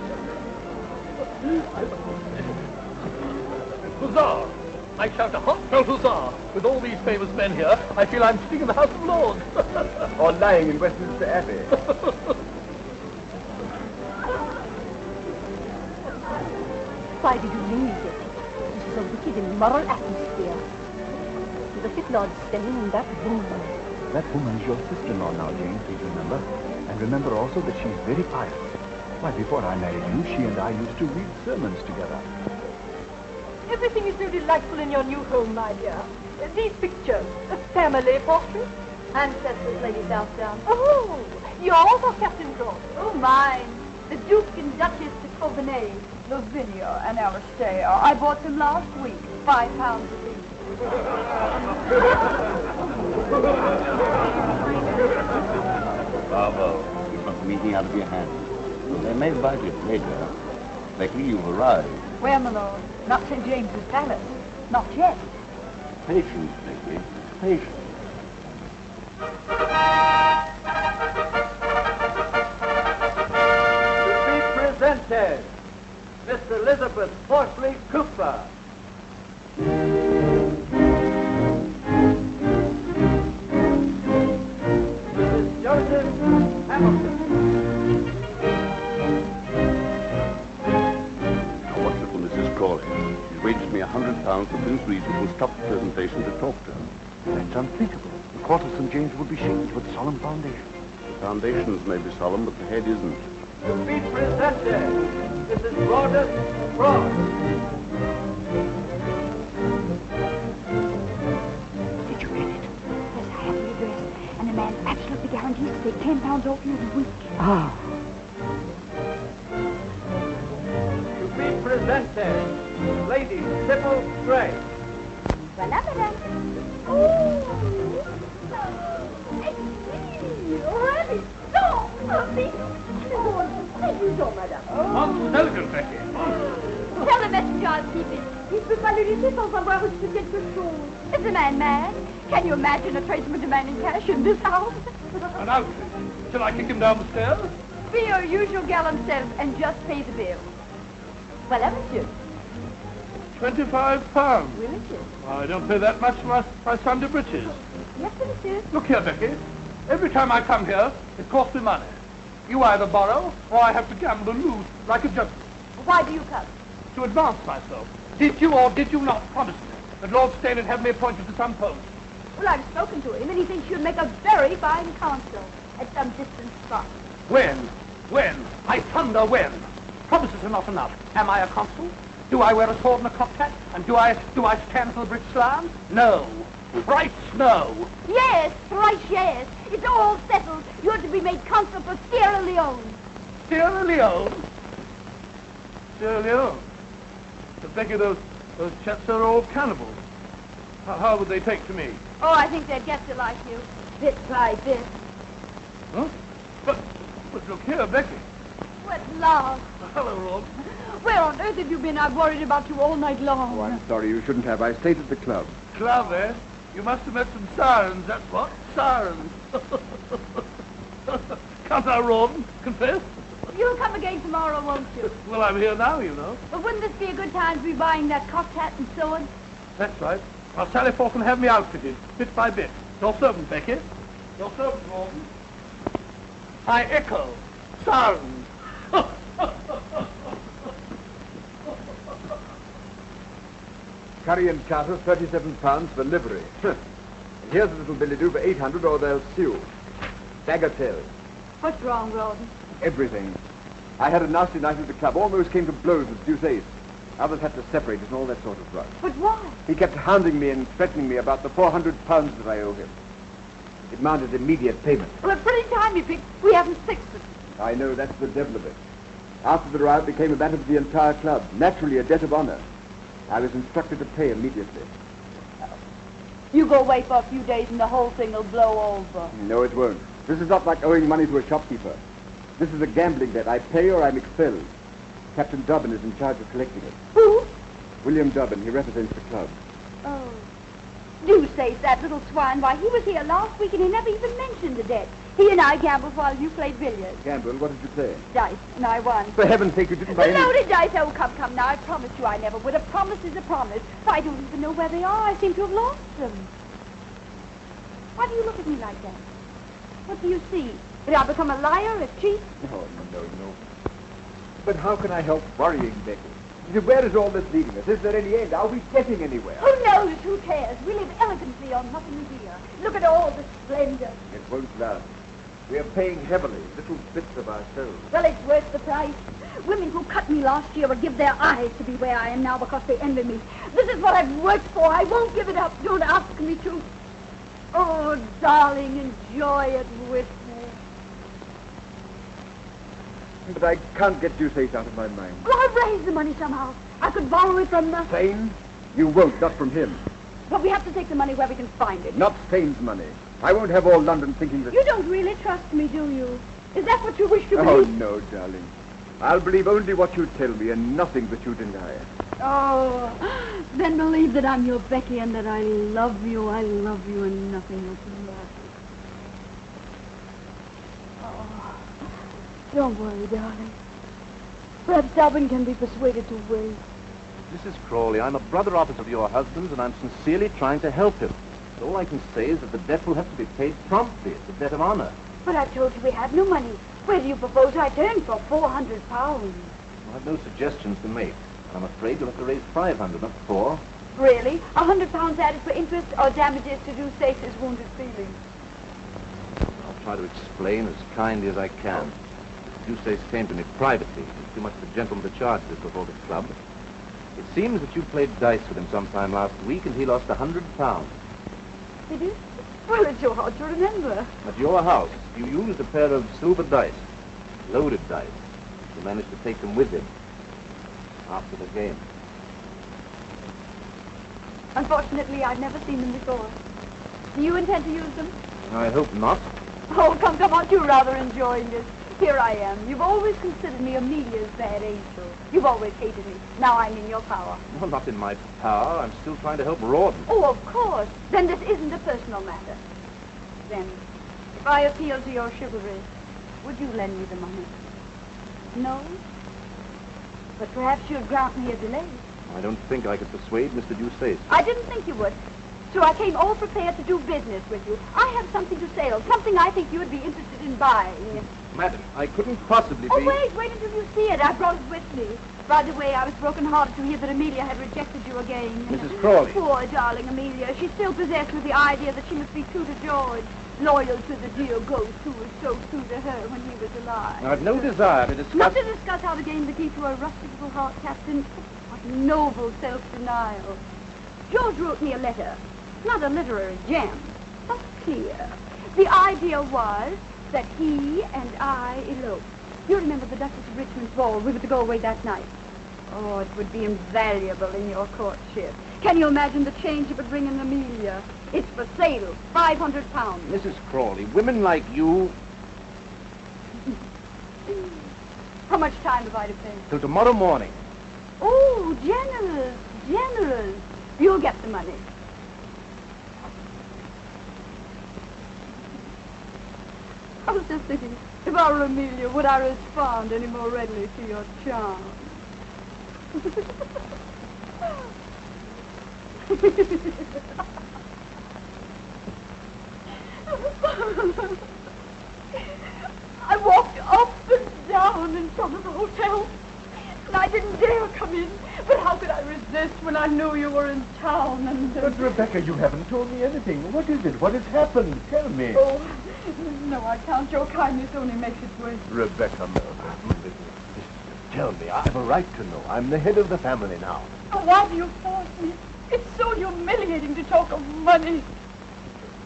Huzzah! I shout a heartfelt huzzah. With all these famous men here, I feel I'm sitting in the House of Lords. Or lying in Westminster Abbey. Why did you leave it? This is a wicked, immoral atmosphere. Look at Lord Steyne and that woman. That woman is your sister-in-law now, Jane, please remember. And remember also that she's very pious. Why, before I married you, she and I used to read sermons together. Everything is so delightful in your new home, my dear. These pictures, the family portraits. Ancestors, Lady Southdown. Oh, yours or Captain George? Oh, mine. The Duke and Duchess de Courtenay, Lavinia and Alistair. I bought them last week, £5 apiece. Bravo. Keep not meeting out of your hands. They may bite it later. Becky, you've arrived. Where, my lord? Not St. James's Palace. Not yet. Patience, Becky. Patience. To be presented, Miss Elizabeth Horsley Cooper. Mrs. Joseph Hamilton. Now, what little Mrs. Crawley? She's waged me £100 for Prince Regent will stop the presentation to talk to her. That's unthinkable. The court of St. James will be shaken with solemn foundations. The foundations may be solemn, but the head isn't. To be presented, Mrs. Rhoda Frost. Did you read it? Yes, I have the address. And the man absolutely guarantees to take £10 off you every week. Ah. To be presented, Lady Sybil Gray. Voilà, madame. Oh, already so happy. Thank you so, madame. Most elegant, Becky. Tell the messenger I'll keep it. Il ne peut pas le laisser sans avoir reçu quelque chose. Is the man mad? Can you imagine a tradesman demanding cash in this house? An outfit. Shall I kick him down the stairs? Be your usual gallant self and just pay the bill. Voilà, monsieur. £25. Oui, monsieur. I don't pay that much for my Sunday breeches. Yes, monsieur. Look here, Becky. Every time I come here, it costs me money. You either borrow, or I have to gamble and lose like a gentleman. Why do you come? To advance myself. Did you or did you not promise me that Lord Steyne would have me appointed to some post? Well, I've spoken to him, and he thinks you'd make a very fine consul at some distant spot. When? When? I thunder when? Promises are not enough. Am I a consul? Do I wear a sword and a cocked hat? And do I stand for the British Lions? No. Thrice no. Yes, thrice yes. It's all settled. You're to be made consul for Sierra Leone. Sierra Leone? Sierra Leone? But Becky, those chaps are all cannibals. How would they take to me? Oh, I think they'd get to like you, bit by bit. Huh? But look here, Becky. What love. Hello, Rob. Where on earth have you been? I've worried about you all night long. Oh, I'm sorry, you shouldn't have. I stayed at the club. Club, eh? You must have met some sirens, that's what. Sirens. Can't I, Rawdon? Confess? You'll come again tomorrow, won't you? Well, I'm here now, you know. But wouldn't this be a good time to be buying that cocked hat and sword? That's right. I'll sally forth and have me outfitted, bit by bit. Your servant, Becky. Your servant, Rawdon. I echo. Sirens. Curry and charter, £37 for livery. And here's a little billet-doux for 800 or they'll sue. Bagatelle. What's wrong, Rawdon? Everything. I had a nasty night at the club. Almost came to blows with deuce ace. Others had to separate us and all that sort of rot. But why? He kept hounding me and threatening me about the £400 that I owe him. He demanded immediate payment. Well, a pretty time you picked. We haven't sixpence. I know, that's the devil of it. After the riot became a matter for the entire club. Naturally, a debt of honor. I was instructed to pay immediately. You go away for a few days and the whole thing will blow over. No, it won't. This is not like owing money to a shopkeeper. This is a gambling debt. I pay or I'm expelled. Captain Dobbin is in charge of collecting it. Who? William Dobbin. He represents the club. Oh. Deuceace, that little swine. Why, he was here last week and he never even mentioned the debt. He and I gambled while you played billiards. Gamble, what did you play? Dice, and I won. For heaven's sake, you didn't buy The any... loaded dice. Oh, come now. I promised you I never would. A promise is a promise. I don't even know where they are. I seem to have lost them. Why do you look at me like that? What do you see? That I've become a liar, a cheat? Oh, no. But how can I help worrying, Becky? Where is all this leading us? Is there any end? Are we getting anywhere? Who knows? Who cares? We live elegantly on nothing here. Look at all the splendor. It won't last. We are paying heavily, little bits of ourselves. Well, it's worth the price. Women who cut me last year will give their eyes to be where I am now because they envy me. This is what I've worked for. I won't give it up. Don't ask me to. Oh, darling, enjoy it with me. But I can't get Deuceace out of my mind. Well, I'll raise the money somehow. I could borrow it from the... Fane? You won't, not from him. But we have to take the money where we can find it. Not Fane's money. I won't have all London thinking that... You don't really trust me, do you? Is that what you wish to Oh, believe? no, darling. I'll believe only what you tell me and nothing that you deny. Oh, then believe that I'm your Becky and that I love you and nothing else matters. Oh, don't worry, darling. Perhaps Dublin can be persuaded to wait. Mrs. Crawley, I'm a brother officer of your husband's, and I'm sincerely trying to help him. So all I can say is that the debt will have to be paid promptly. It's a debt of honor. But I've told you we have no money. Where do you propose I turn for £400? I have no suggestions to make. I'm afraid you'll have to raise 500, not 4. Really? £100 added for interest or damages to Deuceace's wounded feelings? I'll try to explain as kindly as I can. Deuceace came to me privately. He's too much of a gentleman to charge this before the club. It seems that you played dice with him sometime last week, and he lost £100. Did you? Well, it's so hard to remember. At your house, you used a pair of silver dice, loaded dice. You managed to take them with him after the game. Unfortunately, I've never seen them before. Do you intend to use them? I hope not. Oh, come, aren't you rather enjoying this? Here I am. You've always considered me Amelia's bad angel. You've always hated me. Now I'm in your power. Well, not in my power. I'm still trying to help Rawdon. Oh, of course. Then this isn't a personal matter. Then, if I appeal to your chivalry, would you lend me the money? No? But perhaps you'd grant me a delay. I don't think I could persuade Mr. Deuceace. I didn't think you would. So I came all prepared to do business with you. I have something to sell, something I think you would be interested in buying. Madam, I couldn't possibly be... Oh, wait until you see it. I brought it with me. By the way, I was broken-hearted to hear that Amelia had rejected you again. Mrs. Crawley. Poor darling Amelia. She's still possessed with the idea that she must be true to George, loyal to the dear ghost who was so true to her when he was alive. I've no desire to discuss... Not to discuss how to gain the key to her rustic little heart, Captain. What noble self-denial. George wrote me a letter. Not a literary gem, but clear. The idea was that he and I eloped. You remember the Duchess of Richmond's ball? We were to go away that night. Oh, it would be invaluable in your courtship. Can you imagine the change it would bring in Amelia? It's for sale, £500. Mrs. Crawley, women like you... How much time have I to pay? Till tomorrow morning. Oh, generous. You'll get the money. I was just thinking, if I were Amelia, would I respond any more readily to your charm? I walked up and down in front of the hotel, and I didn't dare come in. But how could I resist when I knew you were in town and... But, Rebecca, you haven't told me anything. What is it? What has happened? Tell me. Oh, no, I can't. Your kindness only makes it worse. Rebecca, tell me. I have a right to know. I'm the head of the family now. Oh, why do you force me? It's so humiliating to talk of money.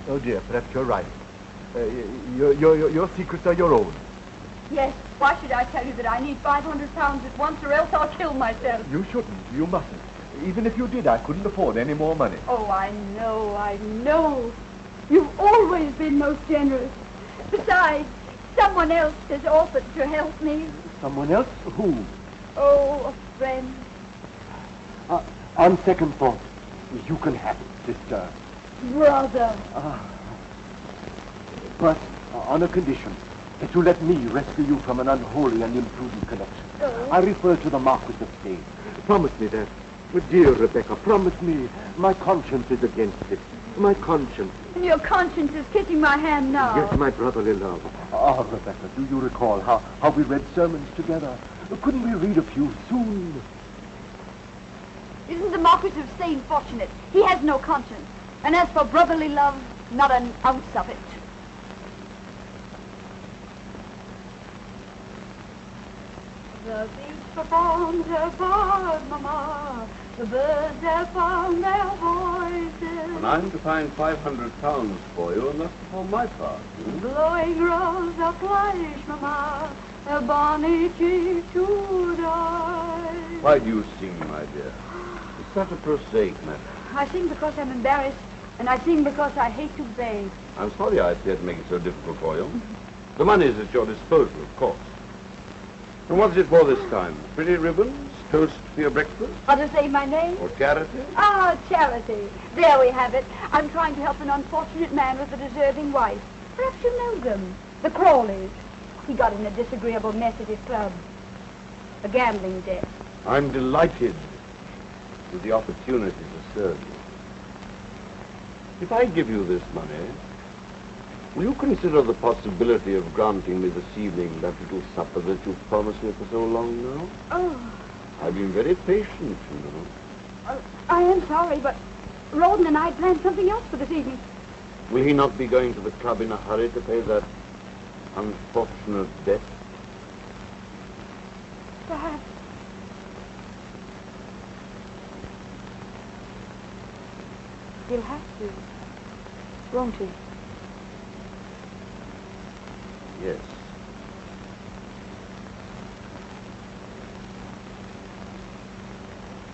Oh, dear, perhaps you're right. Your secrets are your own. Yes, why should I tell you that I need £500 at once or else I'll kill myself? You shouldn't. You mustn't. Even if you did, I couldn't afford any more money. Oh, I know. You've always been most generous. Besides, someone else has offered to help me. Someone else? Who? Oh, a friend. On second thought, you can have it, sister. Brother. But on a condition, that you let me rescue you from an unholy and imprudent connection. Oh. I refer to the Marquis of Stade. Promise me that. But dear Rebecca, promise me. My conscience is against it. My conscience. And your conscience is kissing my hand now. Yes, my brotherly love. Ah, Rebecca, do you recall how we read sermons together? Couldn't we read a few soon? Isn't the Marquis of Stade fortunate? He has no conscience. And as for brotherly love, not an ounce of it. The beach performs her part, Mama. The birds have found their voices. And I'm to find £500 for you, and that's for my part. Blowing rose of flesh, Mama. A bonny cheek to die. Why do you sing, my dear? It's such a prosaic matter. I sing because I'm embarrassed, and I sing because I hate to beg. I'm sorry I appeared to make it so difficult for you. The money is at your disposal, of course. And what's it for this time? Pretty ribbons? Toast for your breakfast? Or to say my name? Or charity? Ah, charity. There we have it. I'm trying to help an unfortunate man with a deserving wife. Perhaps you know them. The Crawleys. He got in a disagreeable mess at his club. A gambling debt. I'm delighted with the opportunity to serve you. If I give you this money, will you consider the possibility of granting me this evening that little supper that you've promised me for so long now? Oh. I've been very patient, you know. I am sorry, but Rawdon and I planned something else for this evening. Will he not be going to the club in a hurry to pay that unfortunate debt? Perhaps. He'll have to, won't he? Yes.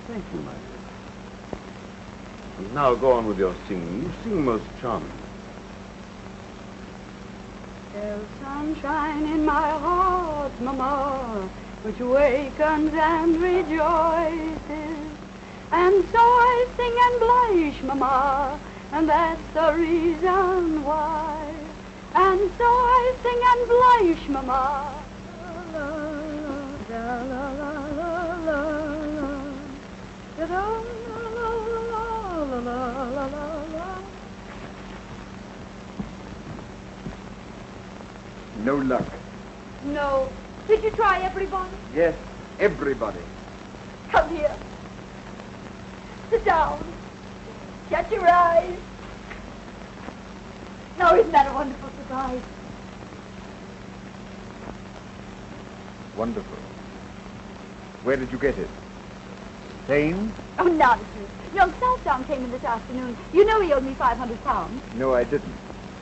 Thank you, my dear. And now go on with your singing. You sing most charming. There's sunshine in my heart, Mama, which wakens and rejoices. And so I sing and blush, Mama, and that's the reason why. And so I sing and blush, Mama. La, la, la, la, la, la, la, la, la. No luck. No. Did you try everybody? Yes, everybody. Come here. Sit down. Shut your eyes. Now, isn't that a wonderful surprise? Wonderful. Where did you get it? Same? Oh, nonsense. Young Southdown came in this afternoon. You know he owed me £500. No, I didn't.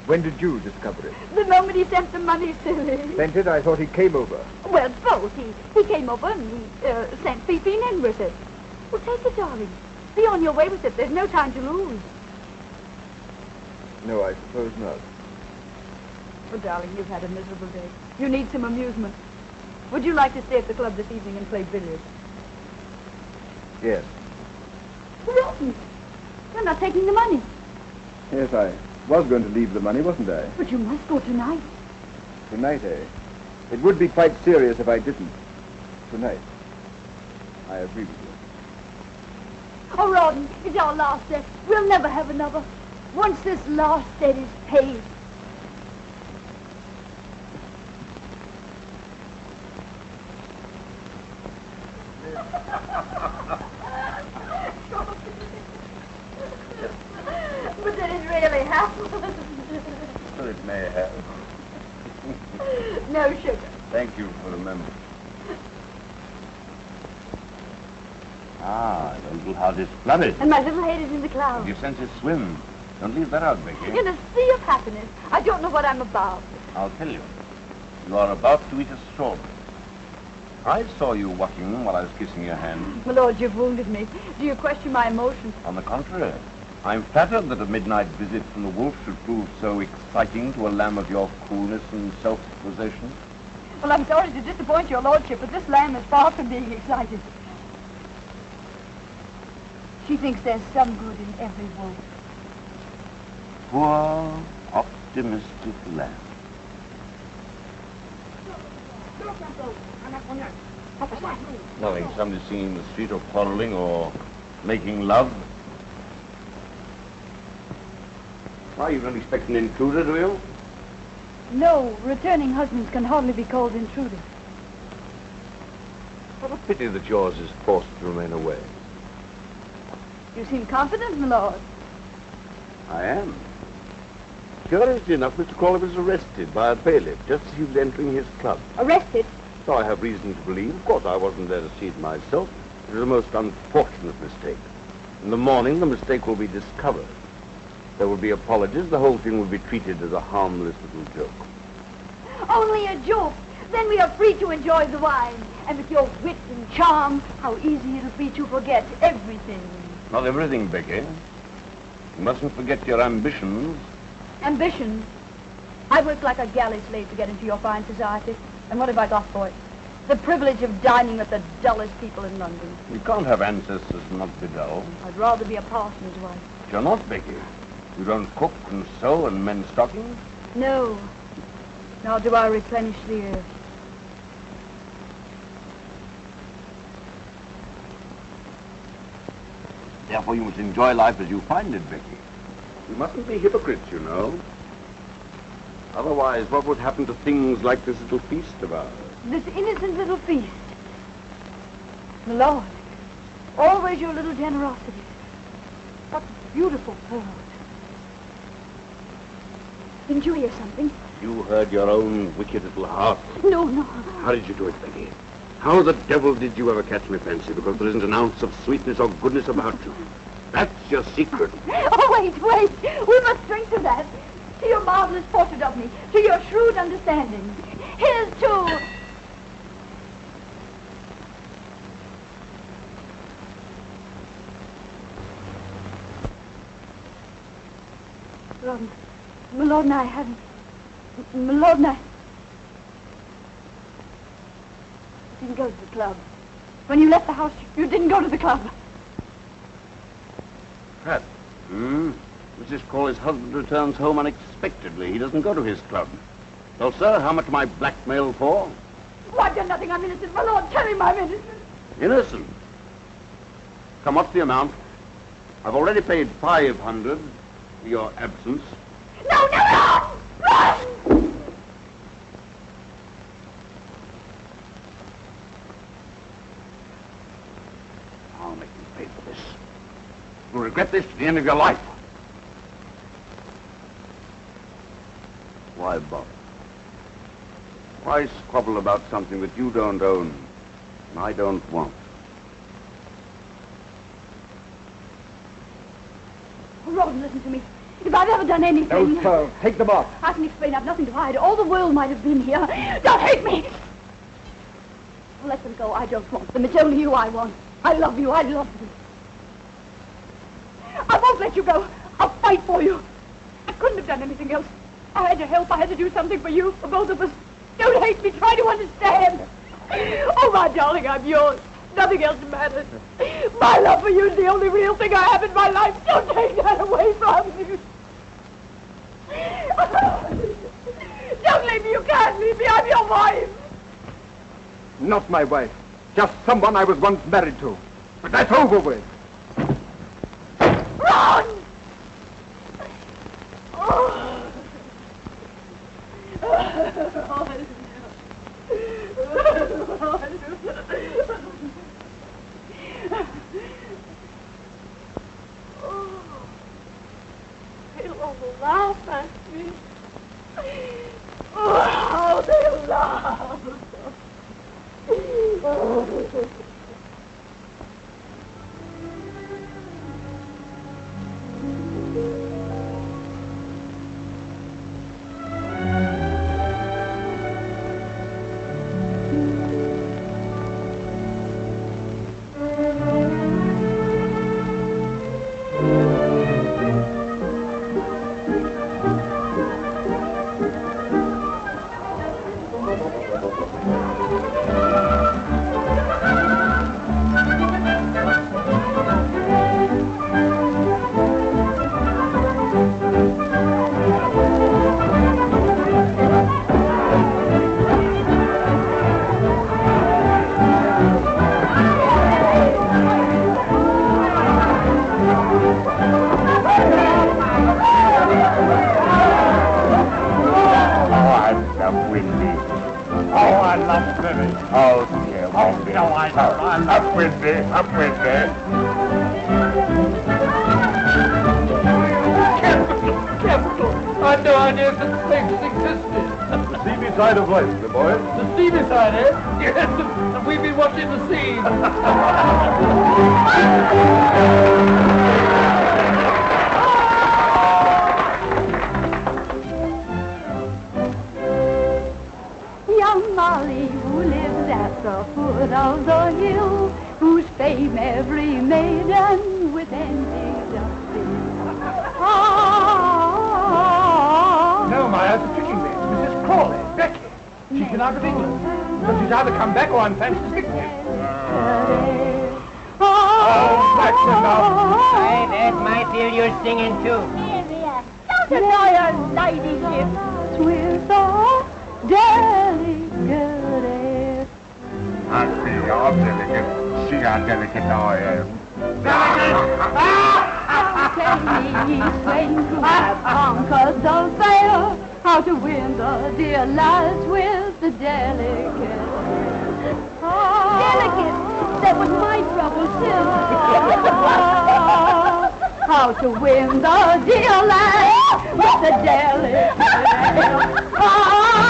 When did you discover it? The moment he sent the money, silly. Sent it? I thought he came over. Well, both. He came over and he sent Fifine in with it. Well, take it, darling. Be on your way with it. There's no time to lose. No, I suppose not. Well, darling, you've had a miserable day. You need some amusement. Would you like to stay at the club this evening and play billiards? Yes. Rotten. You're not taking the money. Yes, I was going to leave the money, wasn't I? But you must go tonight. Tonight, eh? It would be quite serious if I didn't. Tonight. I agree with you. Oh, Rawdon, it's our last debt. We'll never have another. Once this last debt is paid. But did it really happen? So it may have. No sugar. Thank you for remembering. Ah, your little heart is flooded. And my little head is in the clouds. Your senses swim. Don't leave that out, Becky. In a sea of happiness. I don't know what I'm about. I'll tell you. You are about to eat a strawberry. I saw you walking while I was kissing your hand. My lord, you've wounded me. Do you question my emotions? On the contrary, I'm flattered that a midnight visit from the wolf should prove so exciting to a lamb of your coolness and self-possession. Well, I'm sorry to disappoint your lordship, but this lamb is far from being excited. She thinks there's some good in every wolf. poor, optimistic lad. Nothing. Somebody singing in the street or quarreling or making love. Why, you don't expect an intruder, do you? No, returning husbands can hardly be called intruders. What a pity that yours is forced to remain away. You seem confident, my lord. I am. Curiously enough, Mr. Crawley was arrested by a bailiff just as he was entering his club. Arrested? So I have reason to believe. Of course, I wasn't there to see it myself. It was a most unfortunate mistake. In the morning, the mistake will be discovered. There will be apologies. The whole thing will be treated as a harmless little joke. Only a joke. Then we are free to enjoy the wine. And with your wit and charm, how easy it'll be to forget everything. Not everything, Becky. You mustn't forget your ambitions. Ambitions? I worked like a galley slave to get into your fine society. And what have I got for it? The privilege of dining with the dullest people in London. You can't have ancestors and not be dull. I'd rather be a parson's wife. But you're not, Becky. You don't cook and sew and mend stockings? No. Nor do I replenish the earth. Therefore, you must enjoy life as you find it, Becky. You mustn't be hypocrites, you know. Otherwise, what would happen to things like this little feast of ours? This innocent little feast. My lord, always your little generosity. What beautiful pearls. Didn't you hear something? You heard your own wicked little heart. No, no. How did you do it, Becky? How the devil did you ever catch me fancy? Because there isn't an ounce of sweetness or goodness about you. That's your secret. Oh, wait. We must drink to that. To your marvelous portrait of me. To your shrewd understanding. Here's to... My lord and I haven't... My lord and I... didn't go to the club. When you left the house, you didn't go to the club. Pat. Mrs. Crawley's husband returns home unexpectedly. He doesn't go to his club. Well, sir, how much am I blackmailed for? Oh, I've done nothing. I'm innocent. My lord, tell him I'm innocent. Innocent? Come, what's the amount? I've already paid 500 for your absence. No, run! Run! I'll make you pay for this. You'll regret this to the end of your life. Why bother? Why squabble about something that you don't own and I don't want? Ron, listen to me. If I've ever done anything... No, sir. Take them off. I can explain. I've nothing to hide. All the world might have been here. Don't hate me! Let them go. I don't want them. It's only you I want. I love you. I love you. I won't let you go. I'll fight for you. I couldn't have done anything else. I had to help. I had to do something for you, for both of us. Don't hate me. Try to understand. Oh, my darling, I'm yours. Nothing else matters. My love for you is the only real thing I have in my life. Don't take that away from me. Don't leave me. You can't leave me. I'm your wife. Not my wife. Just someone I was once married to. But that's over with. Ron! Oh. They'll all laugh at me. Oh, they'll laugh. Up, Windy. Oh, I love swimming. Oh, dear. Oh, no, I don't. I love Up, Windy. Up, Windy. Capital. I had no idea that things existed. The seamy side of life, the boy. The steamy side, eh? Yes, and we've been watching the sea. Young Molly, who lives at the foot of the hill, whose fame every maiden with envy doth fill. No, my eyes are tricking me. It's Mrs. Crawley, Becky. She's been out of England. But she's either come back or I'm fancy sick. Oh, that's enough. Hey, that might be you're singing too. Don't annoy her ladyship with a delicate air. I see you're delicate. See how delicate I am. Tell me, ye swains who have conquered the fair, how to win the dear lads with the delicate. Delicate? That was my trouble, too. How to win the dear lads with the delicate. How to win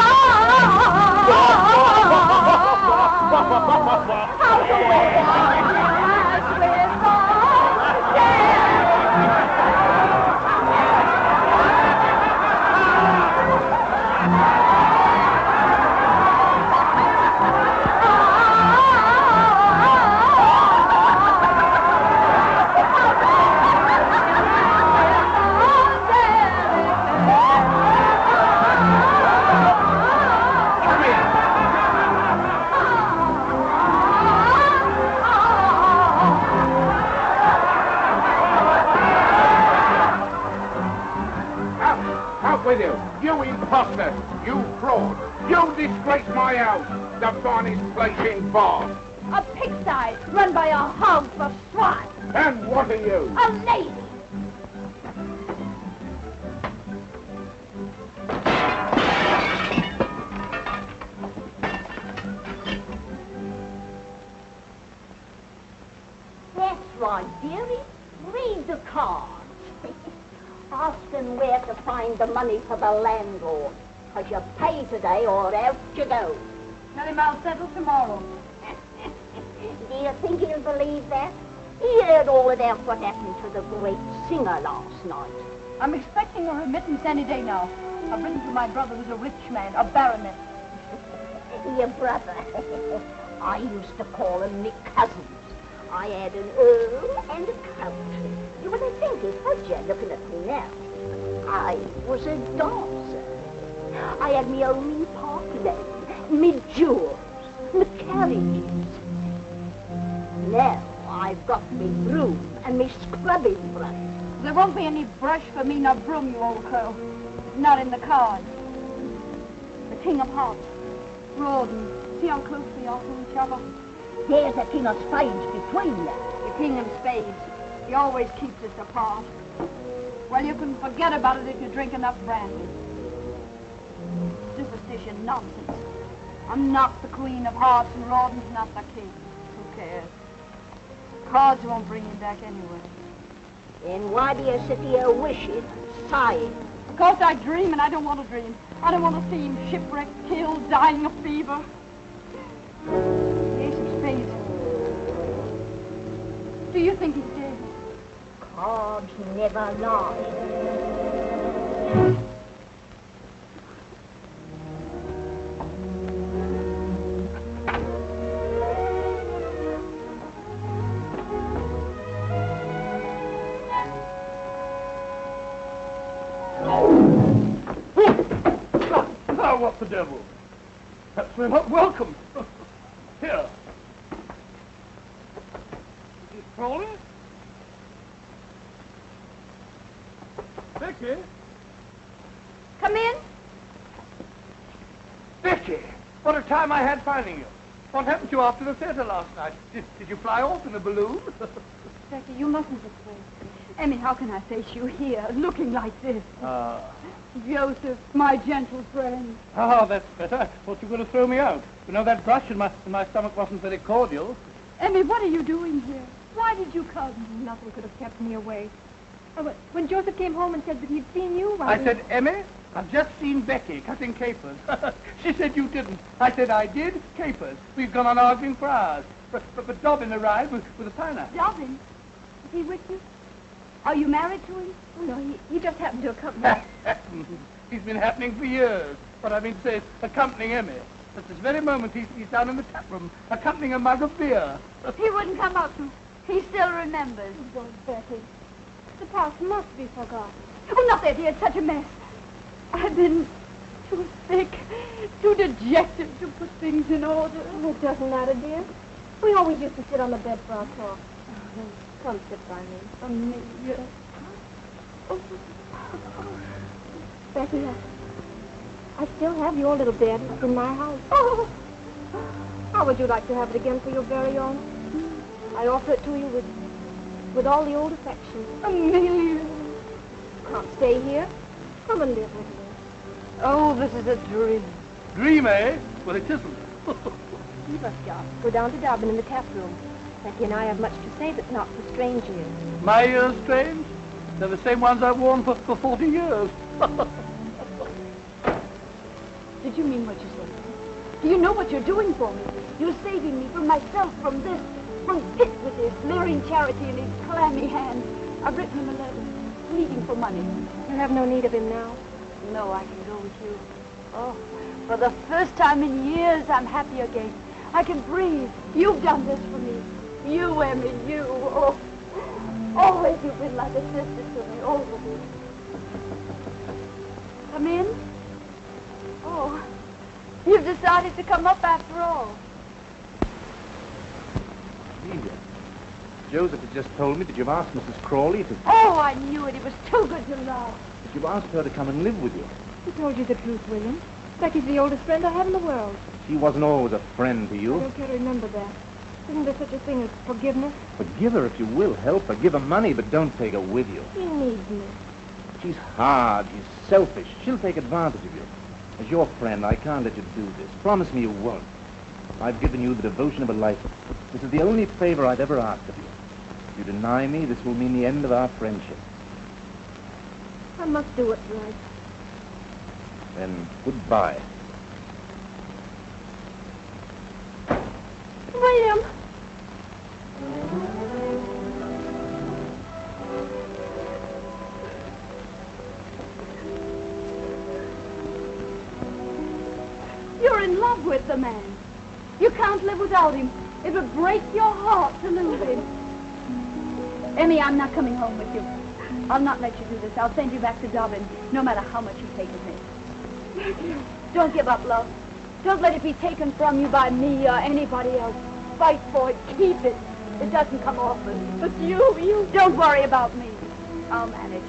the lads with the with you. You imposter. You fraud. You disgrace my house. The finest place in Bath. a pigsty run by a hog for swine. And what are you? A lady. That's right, dearie. Read the cards. Ask them where to find the money for the landlord. Because you pay today or out you go. Tell him I'll settle tomorrow. Do you think he'll believe that? He heard all about what happened to the great singer last night. I'm expecting a remittance any day now. I've written to my brother who's a rich man, a baronet. Your brother. I used to call him me cousins. I had an earl and a country. You would think it was you looking at me now. I was a dancer. I had me own park lane, me jewels, me carriages. Now I've got me broom and me scrubbing brush. There won't be any brush for me nor broom, you old crow. Not in the cards. The King of Hearts, Rawdon. See how close they are to each other? There's the King of Spades between them. The King of Spades. He always keeps us apart. Well, you can forget about it if you drink enough brandy. Superstition nonsense. I'm not the Queen of Hearts and Rawdon's not the King. Who cares? Cards won't bring him back anyway. Then why do you sit here wishing, sighing? Because I dream and I don't want to dream. I don't want to see him shipwrecked, killed, dying of fever. Ace of Spades. Do you think he's dead? Cards never lie. Oh, what the devil? Perhaps we're not welcome. Here. Mrs. Crawley? Becky? Come in. Becky! What a time I had finding you. What happened to you after the theater last night? Did you fly off in a balloon? Becky, you mustn't be afraid. Emmy, how can I face you here, looking like this? Joseph, my gentle friend. Oh, that's better. I thought you were going to throw me out. You know, that brush in my stomach wasn't very cordial. Emmy, what are you doing here? Why did you come? Nothing could have kept me away. Oh, but when Joseph came home and said that he'd seen you, I said, Emmy, I've just seen Becky cutting capers. She said you didn't. I said I did. Capers. We've gone on arguing for hours. But Dobbin arrived with a pineapple. Dobbin? Is he with you? Are you married to him? Oh, no, he just happened to accompany me. He's been happening for years. What I mean to say is accompanying Emmy. At this very moment, he's down in the tap room, accompanying a mug of beer. He wouldn't come up. He still remembers. Oh, Betty. The past must be forgotten. Oh, not that, dear. It's such a mess. I've been too sick, too dejected to put things in order. Oh, it doesn't matter, dear. We always used to sit on the bed for our talk. Come sit by me. Amelia. Oh. Becky, I still have your little bed. It's in my house. Oh. How would you like to have it again for your very own? I offer it to you with all the old affection. Amelia. Can't stay here. Come and live with me. Oh, this is a dream. Dream, eh? Well, it isn't. You must go down to Dobbin in the tap room. Becky and I have much to say that's not for strange ears. My ears strange? They're the same ones I've worn for 40 years. Did you mean what you said? Do you know what you're doing for me? You're saving me from myself, from this, from Pitt with his leering charity in his clammy hands. I've written him a letter, pleading for money. You have no need of him now. No, I can go with you. Oh, for the first time in years, I'm happy again. I can breathe. You've done this for me. You, Emmy, you. Oh, always you've been like a sister to me, always. Come in? Oh, you've decided to come up after all. Amelia, Joseph had just told me that you've asked Mrs. Crawley to... Oh, I knew it. It was too good to love. that you've asked her to come and live with you. Who told you the truth, William? Becky's the oldest friend I have in the world. She wasn't always a friend to I you. don't care to remember that. Isn't there such a thing as forgiveness? Forgive her if you will. Help her. Give her money, but don't take her with you. She needs me. She's hard. She's selfish. She'll take advantage of you. As your friend, I can't let you do this. Promise me you won't. I've given you the devotion of a life. This is the only favor I've ever asked of you. If you deny me, this will mean the end of our friendship. I must do what's right. Then goodbye. William! You're in love with the man. You can't live without him. It would break your heart to lose him. Emmy, I'm not coming home with you. I'll not let you do this. I'll send you back to Dobbin, no matter how much you take of me. Don't give up, love. Don't let it be taken from you by me or anybody else. Fight for it. Keep it. It doesn't come often. But you... Don't worry about me. I'll manage.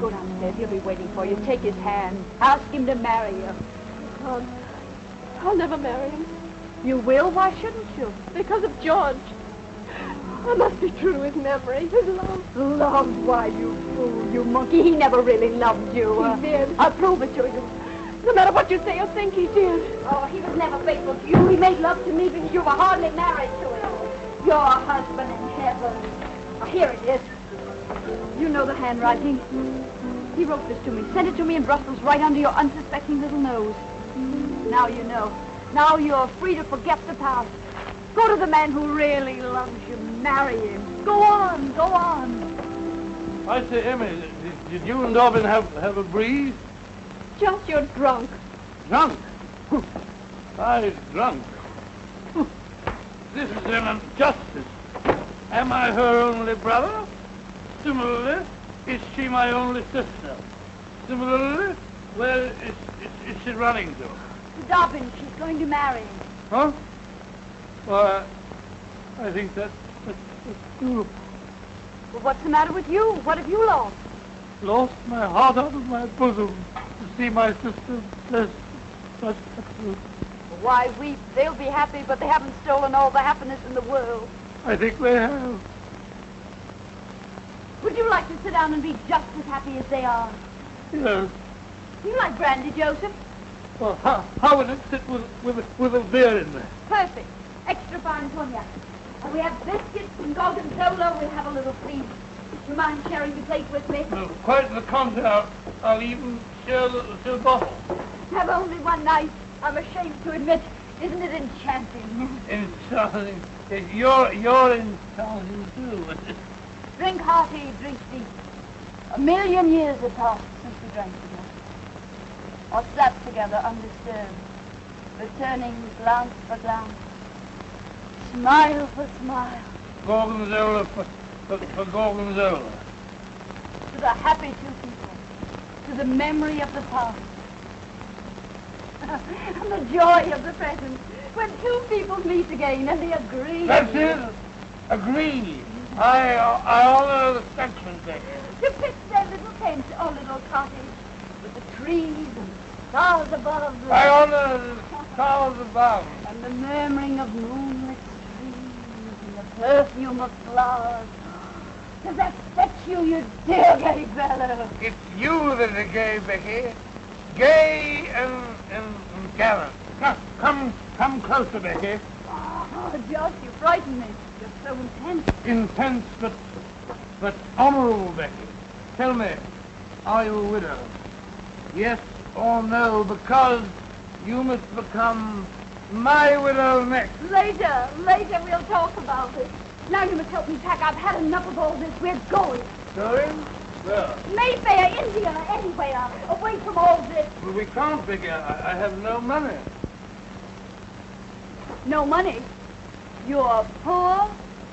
Go downstairs. He'll be waiting for you. Take his hand. Ask him to marry you. I'll never marry him. You will? Why shouldn't you? Because of George. I must be true to his memory, his love. Love? Why, you fool, you monkey. He never really loved you. He did. I'll prove it to you. No matter what you say or think, he did. Oh, he was never faithful to you. He made love to me because you were hardly married to him. Your husband in heaven. Oh, here it is. You know the handwriting. He wrote this to me. Sent it to me in Brussels right under your unsuspecting little nose. Now you know. Now you're free to forget the past. Go to the man who really loves you. Marry him. Go on. Go on. I say, Emmy, did you and Dobbin have a breeze? Just you're drunk. Drunk? I drunk. This is an injustice. Am I her only brother? Similarly, is she my only sister? Similarly, where is she running to? Dobbin, she's going to marry him. Huh? Well, I think that's beautiful. Well, what's the matter with you? What have you lost? Lost my heart out of my bosom to see my sister blessed with such happiness. Why weep? They'll be happy, but they haven't stolen all the happiness in the world. I think they have. Would you like to sit down and be just as happy as they are? Yes. You like brandy, Joseph? Well, how would it sit with a beer in there? Perfect. Extra fine cognac. And we have biscuits and gorgonzola. We'll have a little, please. Do you mind sharing the plate with me? No, quite the contrary. I'll even share the bottle. Have only one night. I'm ashamed to admit. Isn't it enchanting? Enchanting. You're enchanting too. Drink hearty, drink deep. 1,000,000 years have passed since we drank together. Or slept together undisturbed, returning glance for glance, smile for smile. Gorgonzola for gorgonzola. To the happy two people, to the memory of the past, and the joy of the present, when two people meet again and they agree. That's it. Agree. I honor the section thing. To pitch their little tent or little cottage with the trees and stars above. I honor the stars above. And the murmuring of moonlit streams and the perfume of flowers. Does that fetch you, you dear gay fellow? It's you that are gay, Becky. Gay and gallant. Come closer, Becky. Oh, Josh, you frighten me. You're so intense. Intense, but honorable, Becky. Tell me, are you a widow? Yes or no, because you must become my widow next. Later we'll talk about it. Now you must help me pack. I've had enough of all this. We're going. Going? Where? Mayfair, India, anywhere. Away from all this. Well, we can't, Becky. I have no money. No money? You're poor?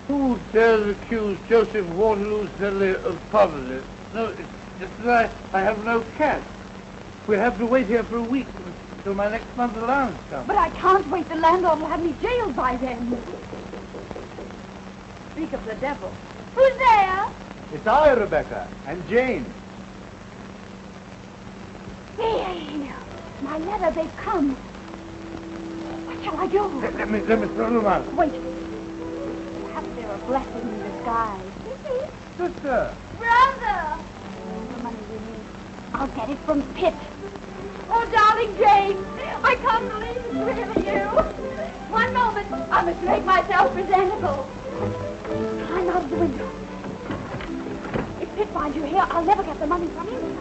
Who dares accuse Joseph Waterloo suddenly of poverty? No, it's just that I have no cash. We'll have to wait here for a week until my next month's allowance comes. But I can't wait. The landlord will have me jailed by then. Speak of the devil. Who's there? It's I, Rebecca, and Jane. There. My letter, they've come. What shall I do? Let me throw them out. Wait. Perhaps they're a blessing in disguise. Sister. Brother! The money we need. I'll get it from Pitt. Oh, darling Jane, I can't believe it's really you. One moment. I must make myself presentable. Climb out of the window. If Pitt finds you here, I'll never get the money from him.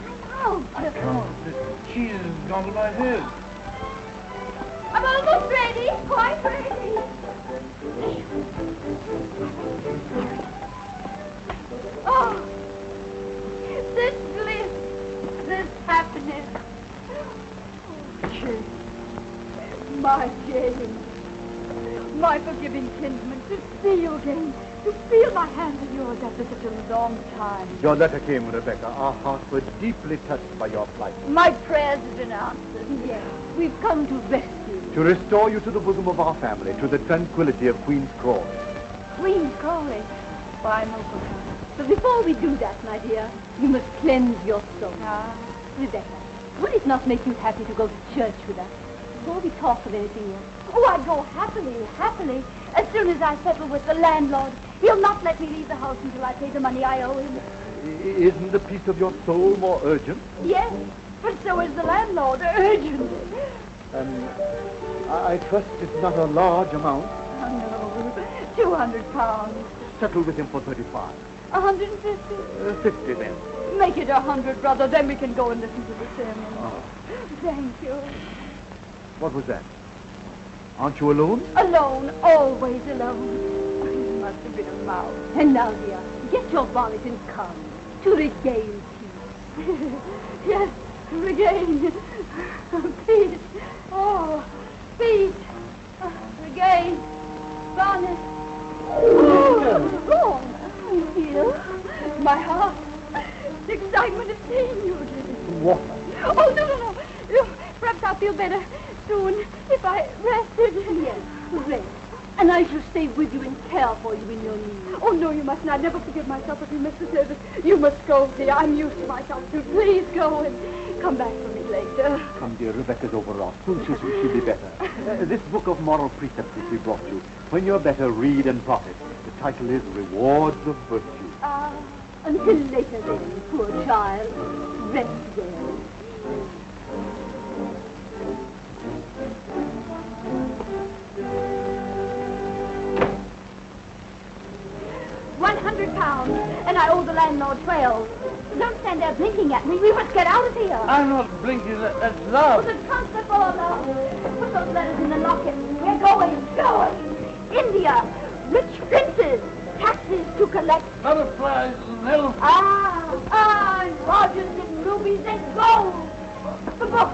I can't. The cheese has gone to my head. I'm almost ready. Quite ready. Oh, this bliss, this happiness. Oh, Jane, my Jane, my forgiving kinsman, to see you again, to feel my hand in yours after such a long time. Your letter came, Rebecca. Our hearts were deeply touched by your plight. My prayers have been answered. Yes, we've come to rescue you. To restore you to the bosom of our family, to the tranquility of Queen's Crawley. Queen's Crawley? Why, I'm overcome. But before we do that, my dear, you must cleanse your soul. Rebecca, would it not make you happy to go to church with us? Before we talk of anything else. Oh, I'd go happily. As soon as I settle with the landlord, he'll not let me leave the house until I pay the money I owe him. Isn't the peace of your soul more urgent? Yes, but so is the landlord. Urgent. I trust it's not a large amount. Oh, no. £200. Settle with him for 35. 150? 50 then. Make it 100, brother. Then we can go and listen to the sermon. Oh. Thank you. What was that? Aren't you alone? Alone, always alone. You must have been a mouse. And now, dear, get your bonnet and come to regain peace. Yes, regain peace. Oh, peace. Regain bonnet. Oh, dear, my heart. The excitement of seeing you again. What? Oh, no. Perhaps I'll feel better soon if I rested. Yes, rest. And I shall stay with you and care for you in your need. Oh, no, you mustn't. I'd never forgive myself if you missed the service. You must go, dear. I'm used to myself, too. Please go and come back for me later. Come, dear, Rebecca's overwrought. Soon she'll be better. This book of moral precepts which we brought you. When you're better, read and profit. The title is Rewards of Virtue. Until later then, poor child. Rest well. £100, and I owe the landlord 12. Don't stand there blinking at me. We must get out of here. I'm not blinking. That's love. Put the transfer for love. Put those letters in the locket. We're going. India. Rich princes. Taxes to collect. Butterflies and elephants. And Rogers and rubies and gold. The book.